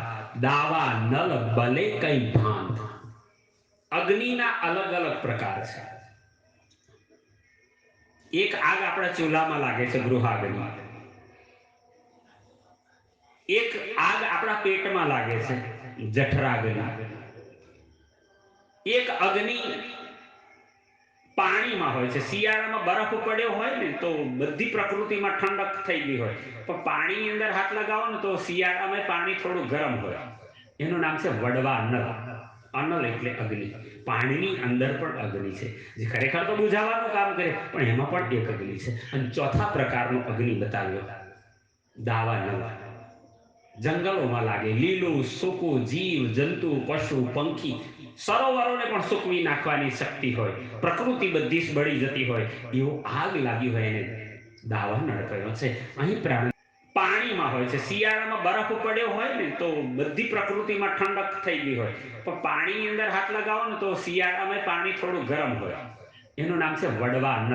દાવા નલ બલે કઈ ભાંત. અગ્નિના અલગ અલગ પ્રકાર છે. એક આગ આપણા ચૂલામાં લાગે છે ગૃહાગ્નિ, એક આગ આપણા પેટમાં લાગે છે જઠરાગ્નિ, એક અગ્નિ પાણીમાં હોય છે. શિયાળામાં બરફ પડ્યો હોય ને તો બધી પ્રકૃતિમાં ઠંડક થઈ ગઈ હોય, પણ પાણીની અંદર હાથ લગાવો ને તો શિયાળામાં પાણી થોડું ગરમ હોય. એનું નામ છે વડવા અનલ. અનલ એટલે અગ્નિ. પાણીની અંદર પણ અગ્નિ છે, જે ખરેખર તો બુઝાવવાનું કામ કરે, પણ એમાં પણ એક અગ્નિ છે. અને ચોથા પ્રકારનો અગ્નિ બતાવ્યો દાવાનળ. જંગલોમાં લાગે, લીલું સૂકું જીવ જંતુ પશુ પંખી સરોવરોને પણ સૂકવી નાખવાની શક્તિ હોય, પ્રકૃતિ બધી જ બળી જતી હોય એવું આગ લાગી હોય એને દાવાનળ કહ્યો છે. અહીં પાણીમાં હોય છે. શિયાળામાં બરફ પડ્યો હોય ને તો બધી પ્રકૃતિમાં ઠંડક થઈ ગઈ હોય, પણ પાણીની અંદર હાથ લગાવો ને તો શિયાળામાં પાણી થોડું ગરમ હોય. એનું નામ છે વડવા અનલ.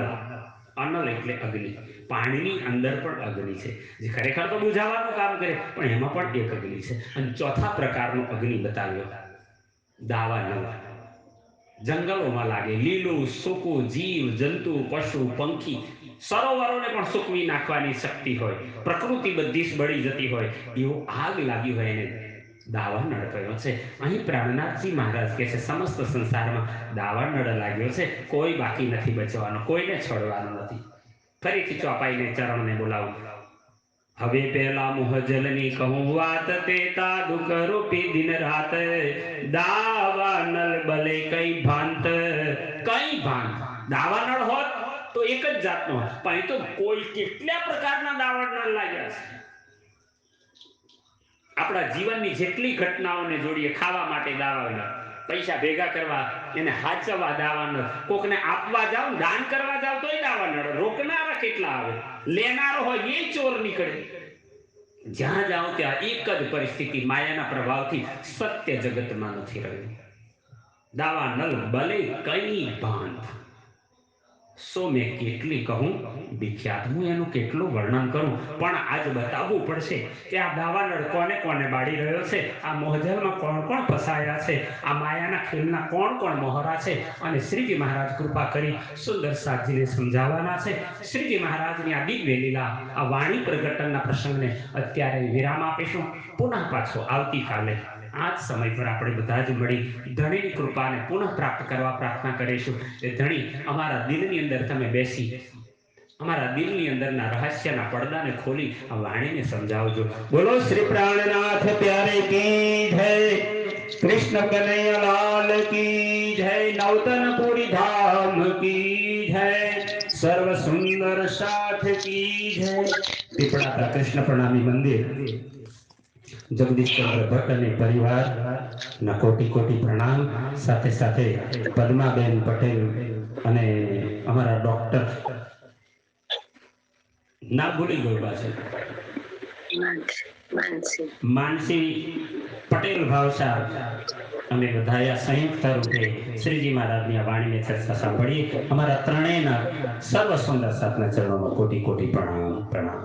અનલ એટલે અગ્નિ. પાણીની અંદર પણ અગ્નિ છે, જે ખરેખર તો બુઝાવવાનું કામ કરે, પણ એમાં પણ એક અગ્નિ છે. અને ચોથા પ્રકારનો અગ્નિ બતાવ્યો દાવાનળ. જંગલોમાં લાગે, લીલું સૂકું જીવ જંતુ પશુ પંખી સરોવરોને પણ સૂકવી નાખવાની શક્તિ હોય, પ્રકૃતિ બધી જ બળી જતી હોય એવું આગ લાગી હોય એને દાવાનળ કહ્યો છે. અહીં પ્રાણનાથજી મહારાજ કહે છે સમસ્ત સંસારમાં દાવાનળ લાગ્યો છે, કોઈ બાકી નથી બચવાનો, કોઈને છોડવાનો નથી. ફરીથી ચોપાઈને ચરણને બોલાવું. હવે પહેલા મોહજલની કહું વાત, તે તાદુક રૂપી દિન રાત, દાવાનળ બલે કઈ ભાંત. કઈ ભાંત દાવાનળ હોત તો એક જ જાતનો, પણ તો કોઈ કેટલા પ્રકારના દાવાનળ લાગ્યા છે. આપણા જીવનની જેટલી ઘટનાઓને જોડીએ, ખાવા માટે દાવાનળ, પૈસા ભેગા કરવા એને હાચવવા દાવાનળ, કોકને આપવા જાવ દાન કરવા જાવ તોય દાવાનળ. રોકનારા કેટલા આવે, લેનારો હોય એ ચોર નીકળે. જ્યાં જાઓ ત્યાં એક જ પરિસ્થિતિ, માયાના પ્રભાવથી સત્ય જગતમાં નથી રહ્યું. દાવાનળ ભલે કઈ ભાંત. સો મેં કેટલી કહું વિખ્યાત, હું એનું કેટલું વર્ણન કરું, પણ આજ બતાવવું પડશે કે આ દાવાનળ કોને કોને બાળી રહ્યો છે, આ મોહજલમાં કોણ કોણ ફસાયા છે, આ માયાના ખેલના કોણ કોણ મોહરા છે. અને શ્રીજી મહારાજ કૃપા કરી સુંદર સાધજીને સમજાવવાના છે. શ્રીજી મહારાજની આ દિવ્ય લીલા, આ વાણી પ્રગટનના પ્રસંગને અત્યારે વિરામ આપીશું. પુનઃ પાછો આવતીકાલે આ જ સમય પર આપણે બધા જ મળી ધણીની કૃપાને પુનઃ પ્રાપ્ત કરવા પ્રાર્થના કરીશું. એ ધણી અમારા દિલની અંદર તમે બેસી અમારા દિલની અંદરના રહસ્યના પડદાને ખોલી આ વાણીને સમજાવજો. બોલો શ્રી પ્રાણનાથ પ્યારે કી જય, કૃષ્ણ કનૈયા લાલ કી જય, નવતનપુરી ધામ કી જય, સર્વ સુંદર સાથ કી જય. પીપળાતા કૃષ્ણ પ્રણામી મંદિર જગદીશચંદ્ર ભટ્ટ અને પરિવાર ના કોટી કોટી પ્રણામ. સાથે સાથે પદ્માબેન પટેલ અને અમારા ડોક્ટર ના ભૂલી ગયો પાછળ માનસી પટેલ ભાવસાર, અમે બધા સંયુક્ત રૂપે શ્રીજી મહારાજની વાણીની ચર્ચા સાંભળીએ. અમારા ત્રણેયના સર્વ સુંદર સાથના ચરણોમાં કોટી કોટી પ્રણામ.